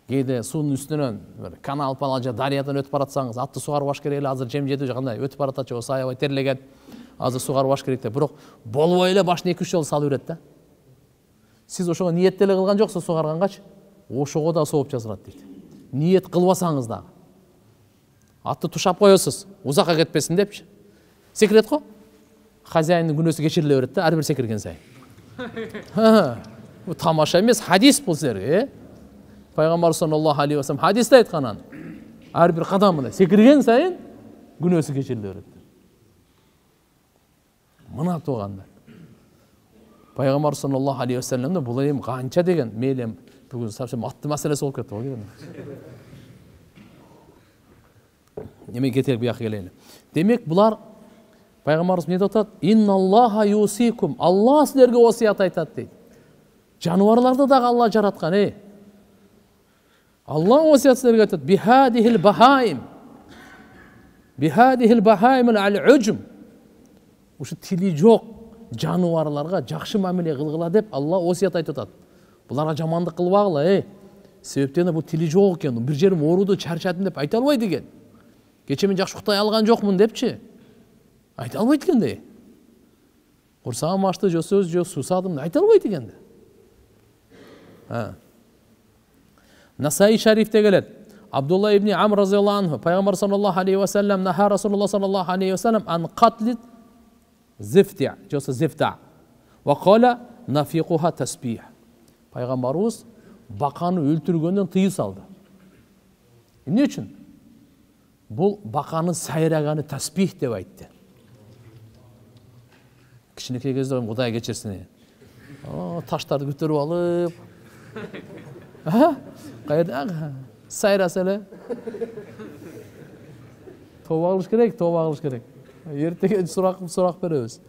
Кээде суунун үстүнөн канал палажа дарыядан өтүп баратсаңыз, атты сугарып баш керек эле, азыр жем жетип жагандай өтүп баратат, же болбосо аябай терлеген, азыр сугарып баш керек деп, бирок болбой эле башын 2-3 жолу салып берет да. Сиз ошого ниет эле кылган жоксуз сугаргангач, ошого да сооп жазылат дейт. Ниет кылбасаңыз дагы. Атты тушап коесуз, узакка кетпесин депчи. Секрет го? Хозяиндин күнөөсү кечириле берет да, ар бир секирген сайын. Бу тамаша эмес, хадис бул силерге. Пайгамбар саллаллаху алейхи ва саллям хадисте айткан, ар бир кадамына секирген сайын күнөөсү кечириле берет. Мына туугандар. Пайгамбар саллаллаху алейхи ва саллям да бул эми канча деген, мейлем бүгүн совсем атты маселеси болуп кетти го. Неме кетер бияка келели. Демек булар Пайгамбарыбыз не деп атат? Инналлаха юсикум. Алла силерге осият айтат дейт. Жануарларды дагы Алла жараткан, Алла осият силерге айтат. Бихадихил бахаим. Бихадихил бахаим ал-уджм. Ушу тили жок жануарларга жакшы мамиле кылгыла деп Алла осият айтып атат. Буларга жамандык кылбагыла, себептен бул тили жок экен, бир жерим ооруду, чарчадым деп айта албайт экен. Кече мен жакшы уктай алган жокмун депчи айта албайт экен. Курсагым ачты, жо сөз жок, суусадым айта албайт экен. Насаи шарифте келет. Абдулла ибн Амр разияллаху анху, пайгамбар саллаллаху алейхи ва саллям, наха Расулуллах саллаллаху алейхи ва саллям ан катлит зифтя, жоса зифта. Ва кала нафиқуха тасбих. Пайгамбарыбыз баканы өлтүргөндөн тыйым салды. Эмне үчүн? Бул баканын сайраганы тасбих деп айтты. Кичинекей кезде Кудай кечирсин. Таштарды көтөрүп алып, кайерде сайраса эле. Тоба кылыш керек. Эртеге сурак беребиз.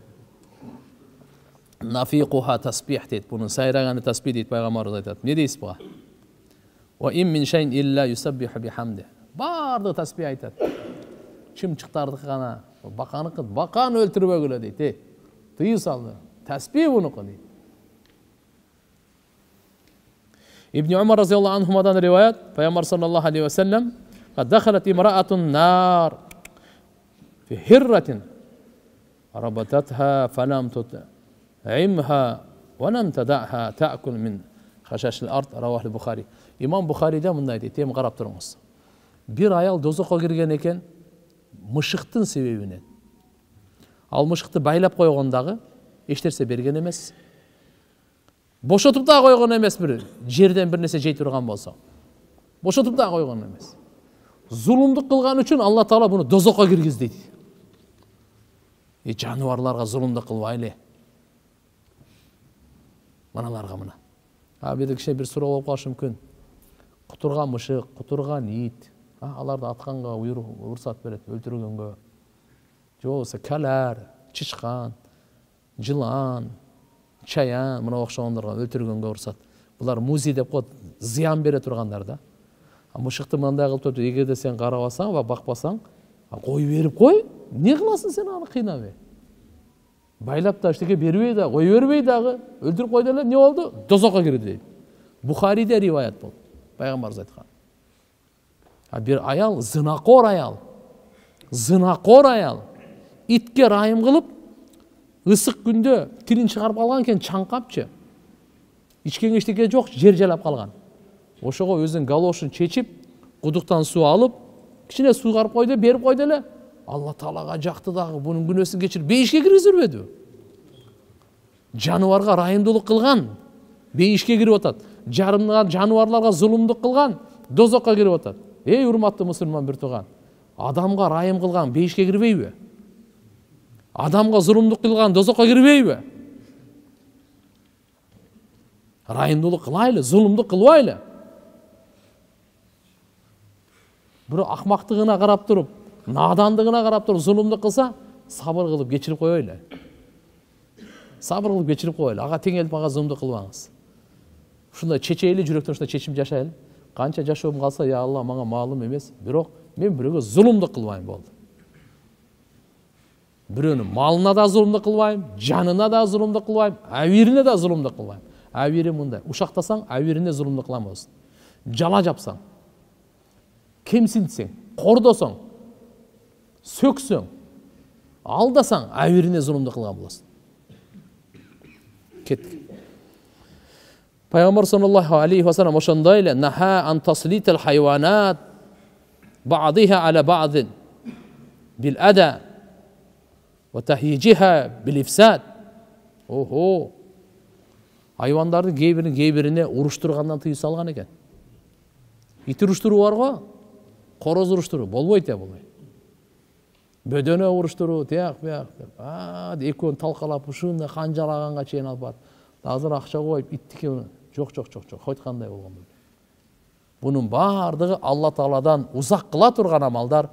Нафиқуха тасбих дейт. Бунун сайраганы тасбих дейт, пайгамбарыбыз айтат. Эмне дейсиз буга? Ва ин мин шайин илля юсаббиху бихамди. Бардыгы тасбих айтат. Чымчыктардыкы гана, баканыкы, бакан өлтүрбөгүлө дейт. Тыйым салды. Тасбих бунуку дейт. ابن عمر رضي الله عنهما دان روايات پیغمبر صلى الله عليه وسلم قد دخلت امرأة النار في هرة ربطتها فلم تطعمها ولم تدعها تأكل من خشاش الأرض رواه البخاري. İmam Bukhari'de mınday deydi. Tem qarap turыңыз. Bir ayal dozokқа kirген екен мышықтың себебінен. Ал мышықты байлап қойғандағы ештерсе берген емес. Бошотуп да койгон эмес, бир жерден бир нерсе жей турган болсо. Бошотуп да койгон эмес. Зулумдук кылган үчүн Алла Таала буну дозокко киргиздейт. Жануарларга зулумдук кылбайлы. Маналарга мына. Бир киши бир суроо болуп калышы мүмкүн. Кутурган мышык, кутурган ит, аларды атканга уруксат берет, өлтүргөнгө. Же болбосо калар, чычкан, жылан, чаян, мына окшогондорго өлтүргөнгө уруксат. Булар музи деп коет, зыян бере тургандар да. Мышыкты мындай кылып туруп, эгерде сен карабасаң ва бакпасаң, кой берип кой, эмне кыласың сен аны кыйнабай? Байлап да эчтеке бербей да, кой бербей дагы, өлтүрүп койду эле, эмне болду? Дозокко кирди дейт. Бухариде риваят болду. Пайгамбарыбыз айткан. Bir ayal, zınakor ayal, itke rayım kılıp, ısık günde tilin çıkarıp alganken çankapçı. İçken eşteke жоқ, жер жалап қалған. Ошого өзүнүн галошун чечип, кудуктан суу алып, кичине суу карып койду, берип койду эле. Алла Таалага жакты дагы бунун күнөөсүн кечирип, бейишке киргизбедиби? Жануарга райымдуулук кылган, бейишке кирип атат. Жануарларга зулумдук кылган, дозокко кирип атат. Ey урматтуу мусулман бир тууган, адамга райым кылган бейишке кирбейби? Адамга зулумдук кылган дозокко кирбейби? Райымдуулук кылайлы, зулумдук кылбайлы. Бирок акмактыгына карап туруп, надандыгына карап туруп зулумдук кылса, сабыр кылып кечирип коелу. Сабыр кылып кечирип коелу. Ага тең келип ага зулумдук кылбаңыз. Ушундай чечейли, жүрөктөн ушундай чечим жашайлы. Канча жашоом калса, я Алла, мага маалым эмес, бирок мен бирөөгө зулумдук кылбайм болду. Бирөөнүн малына да зулумдук кылбайм, жанына да зулумдук кылбайм, абирине да зулумдук кылбайм. Абири мындай, ушактасаң, абирине зулумдук кылам болсун. Жала жапсаң, кемсинтсең, кордосоң, сөксөң, алдасаң, абирине зулумдук кылган болосуң. Кеттик. Пайгамбар саллаллаху алейхи ва саллям ошондой эле наха ан таслитил хайванат ба'диха ала ба'дин бил ада ва тахйижиха бил ифсад. Охо. Хайвандардын кейбирине уруштургандан тыйым салган экен. Ит уруштуруу бар го, короз уруштуруу болбойт я булай. Бөдөнө уруштуруу, тияк, бияк деп. Экөөнү талкалап ушундай канжалаганга чейин алып барып, азыр акча коюп иттике Жоқ, қойткандай болгон. Бунун бардыгы Алла Тааладан узак кыла турган амалдар,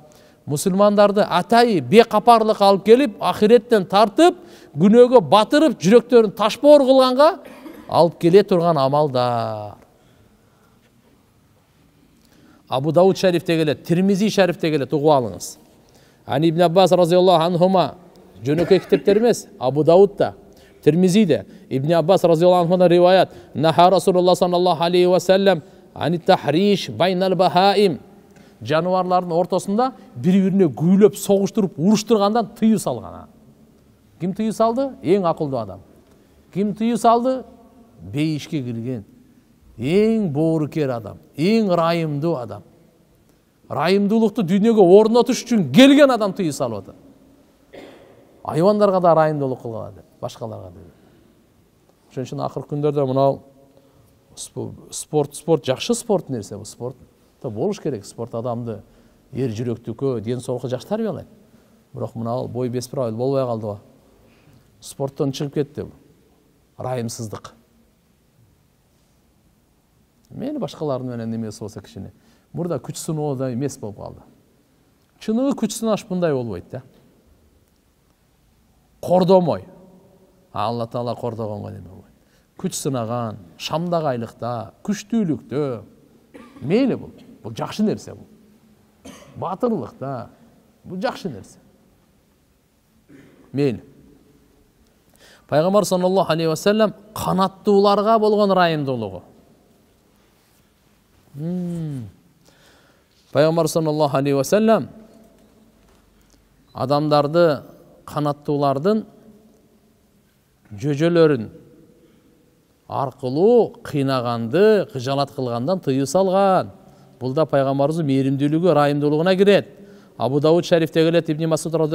мусулмандарды атайы бекапарлык алып келип, ахиреттен тартып, күнөөгө батырып, жүрөктөрүн ташбоор кылганга алып келе турган амалдар. Абу Дауд шарифте келет, Тирмизи шарифте келет, угуп алыңыз. Ибн Аббас разияллаху анхума, жөнөкөй китептер эмес, Абу Даудда Tirmizi'de İbn Abbas radıyallahu anh'dan rivayet. Naha Resulullah sallallahu aleyhi ve sellem ani tahriş baynal bahaim. Жануарлардың ортасында бір-біріне гүйлеп, соғыштырып, ұрыштырғандан тыю салған. Кім тыю салды? Ең ақылды адам. Кім тыю салды? Бейішке кірген, ең боғыркер адам, ең райымды адам. Райымдылықты дүниеге орнатыш үшін келген адам тыю салды. Айвандарға да райымдылық қылған, башқаларға да. Ошон үчүн акыркы күндөрдө мынау спорт жакшы спорт нерсе, бул спорт болуш керек. Спорт адамды ер жүрөктүккө, ден соолукка жакшы тарбиялайт. Бирок мына бой бес правил болбой калды го. Спорттон чыгып кетти. Райымсыздык. Мени башкалардын менен эмес болсо кичине. Мурда күч сыноодай эмес болуп калды. Чыныгы күч сынаш мындай болбойт да. Кордомой. Алла Таала кордогонго неме болбойт. Күч сынаган, шамдагайлыкта, күчтүүлүктө мейли бул. Бул жакшы нерсе бул. Батырлыкта бул жакшы нерсе. Мейли. Пайгамбар саллаллаху алейхи ва саллям канаттууларга болгон райымдуулугу. Пайгамбар саллаллаху алейхи ва саллям адамдарды, канаттуулардын жөжөлөрүн аркылуу кыйнаганды, кыжалат кылгандан тыюу салган. Бул да пайгамбарыбыздын мээримдүүлүгү, райымдуулугуна кирет. Абу Дауд шарифте келет,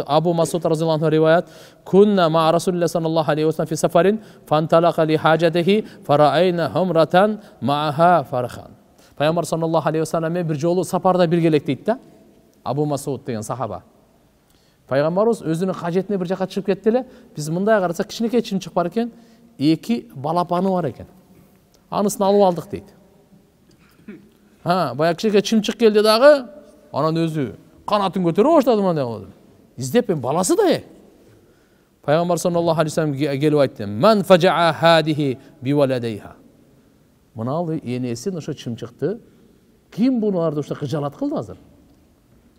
Абу Масуд разыяллаху анху риваят: "Кунна ма Расулуллах саллаллаху алейхи ва саллям фи сафарин, фанталака ли хаджатихи, фараайна хумратан маха фархан." Пайгамбар саллаллаху алейхи ва саллям бир жолу сапарда биргелек дейт да. Абу Масуд деген сахаба. Пайгамбарыбыз өзүнүн кажетине бир жака чыгып кетти эле. Биз мындай карасак кичинекей чымчык бар экен, эки балапаны бар экен. Анысын алып алдык дейт. Баягы кичинекей чымчык келди дагы, анан өзү канатын көтөрүп баштады мындай кылды. Издеп баласы да. Пайгамбар саллаллаху алейхи ва саллям келип айтты: "Ман фажаа хадихи биваладайха." Мыналы энесин ошо чымчыкты ким буларды ошо кыжалат кылды азыр?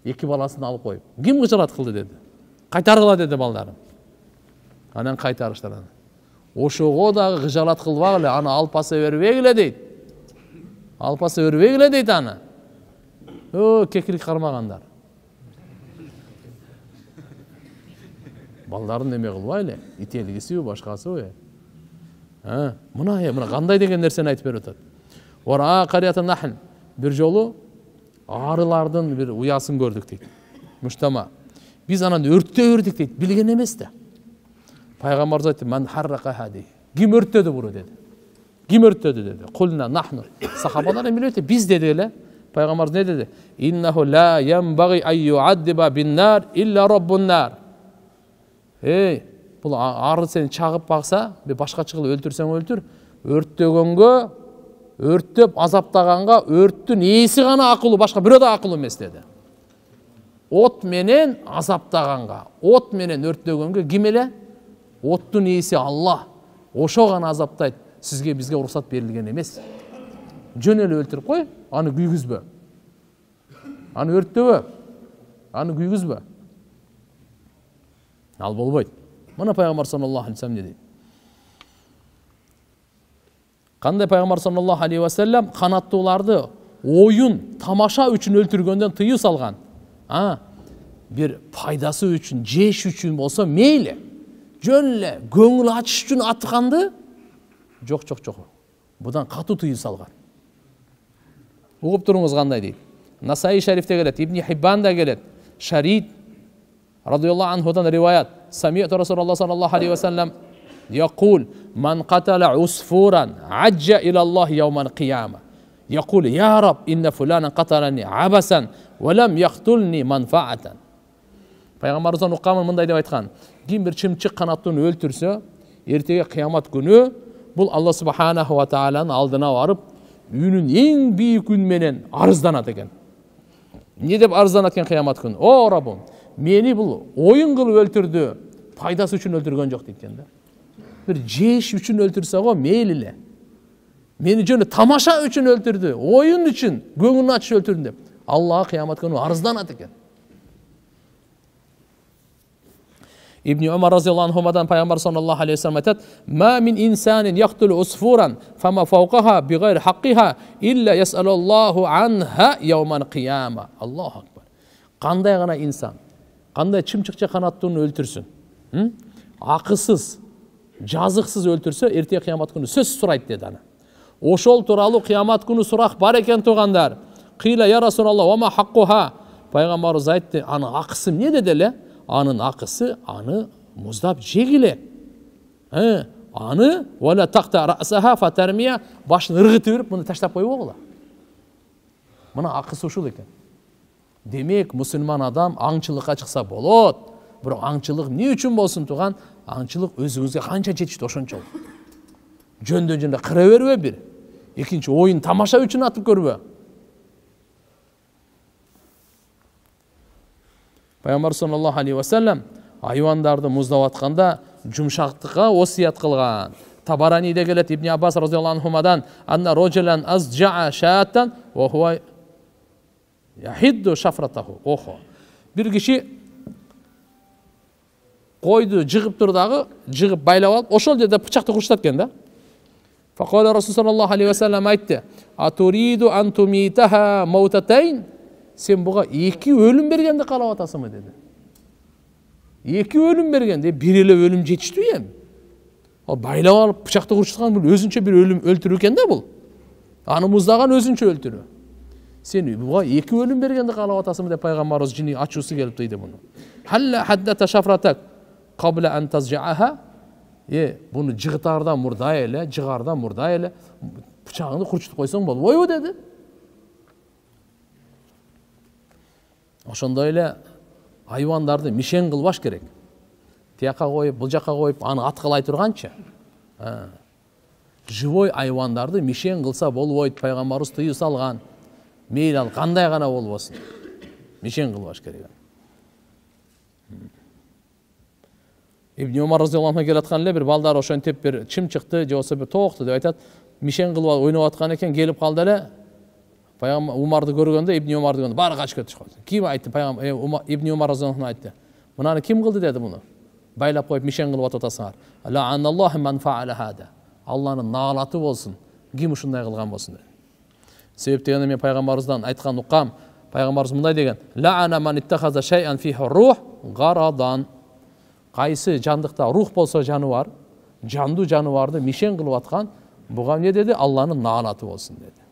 Эки баласын алып коюп. Ким кыжалат кылды деди. Кайтаргыла деди балдарым. Анан кайтарыштыр. Ошого дагы кыжалат кылбагыле, аны алып баса бербегиле дейт. Алып баса бербегиле дейт аны. Кекилик кармагандар. Балдарын неме кылбайлы? Ителгисиби, башкасыбы? Мына кандай деген нерсени айтып берип атат. Ора кариятан нахл. Бир жолу арылардын бир уясын көрдүк дейт. Муштама. Биз анан өрттөбүрдүк дейт, билген эмес да. Пайгамбар айтты: "Ман харрака хади." Ким өрттөдү буну деди. Ким өрттөдү деди. Кулна нахну. Сахабалар эми билет, биз деди эле. Пайгамбар не деди? "Иннаху ла ямбаги ай юаддиба бин-нар илля раббун нар." Бул ары сени чагып бакса, башка чыгылып өлтүрсөң өлтүр, өрттөгөнгө, өрттөп азаптаганга өрттүн ээси гана акылуу, башка бирөө да акылуу эмес деди. От менен азаптаганга, от менен өрттөгөнгө ким эле? Оттун ээси Алла. Ошо гана азаптайт. Сизге бизге уруксат берилген эмес. Жөн эле өлтүрүп кой, аны күйгүзбө. Аны өрттөбө. Аны күйгүзбө. Ал болбойт. Мына пайгамбар саллаллаху алейхи ва саллям деди. Кандай пайгамбар саллаллаху алейхи ва саллям канаттууларды оюн, тамаша үчүн өлтүргөндөн тыюу салган. Бир пайдасы үчүн, жеш үчүн болсо мейли. Жөн эле көңүл ачыш үчүн атканды жок. Будан катуу тыюу салган. Угуп туруңуз кандай дейт. Насаи шарифте келет, Ибн Хиббан да келет. Шарид радıyallahu anhudan rivayet. Sami'tu Resulullah sallallahu aleyhi ve sellem يقول من قتل عصفورا عج إلى الله يوم القيامة يقول يا رب إن فلانا قتلني عبثا ولم يقتلني منفعة. Пайгамбарыбыздын укамын мындай деп айткан: ким бир чымчык канаттын өлтүрсө, эртеге кыямат күнү бул Алла субханаху ва тааlanın алдына барып, үнүн эң бийик үн менен арызданат экен. Не деп арызданат экен кыямат күнү? О Раббым, мени бул оюн кылып өлтүрдү, пайдасы үчүн өлтүргөн жок дейт экен да. Бир жеш үчүн өлтүрсө го мейли эле. Мени жөн тамаша үчүн өлтүрдү, оюн үчүн, көңүлүн ачыш өлтүрдү деп Аллага кыямат күнү арызданат экен. İbn Ömer radıyallahu anhumadan Peygamber sallallahu aleyhi ve sellem aytadi: "Ma min insanin yaqtulu usfuran fama fawqaha bi gayri haqqiha illa yas'alullahu anha yawmal qiyama." Allahu akbar. Qanday gana insan, qanday çimçikçe kanattığını öldürsün. Akısız, жазықсыз өлтірсе, ерте қиямат күні сөз сұрайды деді ана. Ошол туралы қиямат күні сұрақ бар екен туғандар. Қила я Расулалла, ома хаққуха. Пайғамбарымыз айтты, аның ақысы не деді ле? Аның ақысы аны мұздап жегіле. Аны вала тақта расаха фатармия, башын ырғытып беріп, мұны таштап қойып оғыла. Мына ақысы ушул екен. Демек, мұсылман адам аңшылыққа шықса болады. Бірақ аңшылық не үшін болсын туған? Аңшылық өзіңізге қанша жетішті ошончолук. Жөндөн кыра бербе бир. Экинчи ойын тамаша үчүн атып көрбө. Пайгамбар саллаллаху алейхи ва саллям айвандарды муздап атканда жумшактыкка осият кылган. Табараниде келет Ибн Аббас разияллаху анхумадан: "Анна роджалан азжаа шаатан ва хуа яхидду шафратаху." Охо. Бир киши койду жыгып турдагы, жыгып байлап алып, ошол жерде бычакты курчтат экен да. Факала Расул саллаллаху алейхи ва саллям айтты: "Атуриду ан тумитаха маутатайн?" Сен буга эки өлүм бергенди каалап атасыңбы деди. Эки өлүм бергенде бир эле өлүм жетиштүү эми. Ал байлап алып бычакты курчткан бул өзүнчө бир өлүм өлтүрүү экен да бул. Аны муздаган өзүнчө өлтүрүү. Сен буга эки өлүм бергенди каалап атасыңбы деп пайгамбарыбыз жини ачуусу келип дейди муну. Халла хаддата шафратак qabla an tazja'aha. Bunu jıgıtardan murda ele, jıgardan murda ele, bıçağını kurçutup koysan bolboybu dedi. Ошондой эле айвандарды мишен кылбаш керек. Тияка коюп, бул жака коюп, аны аткылай турганча. Живой айвандарды мишен кылса болбойт, пайгамбарыбыз тыюу салган. Мейли ал кандай гана болбосун. Мишен кылбаш керек. İbn Ömer radıyallahu anh'a gelatkan ele bir balдар ошентип bir çim çıktı, же болбосо bir токту деп айтат. Мишен кылып ойноп аткан экен, келип калды эле. Пайгамбар Умарды көргөндө Ибн Ömer дегенде баары качып кетип калды. Ким айтты? Пайгамбар Ибн Ömer radıyallahu anh айтты. Мынаны ким кылды деди муну? Байлап коюп мишен кылып атасыңар. Ла'аналлаху ман фа'ала хада. Алланын наалаты болсун. Ким ушундай кылган болсун деди. Себеп дегенде мен пайгамбарыбыздан айткан уккам. Пайгамбарыбыз мындай деген: Ла'ана ман иттахаза шай'ан фихи рух гарадан. Кайсы жандыкта рух болсо жаныбар, жандуу жаныбарды мишен кылып аткан, буга эмне деди? Алланын наалаты болсун деди.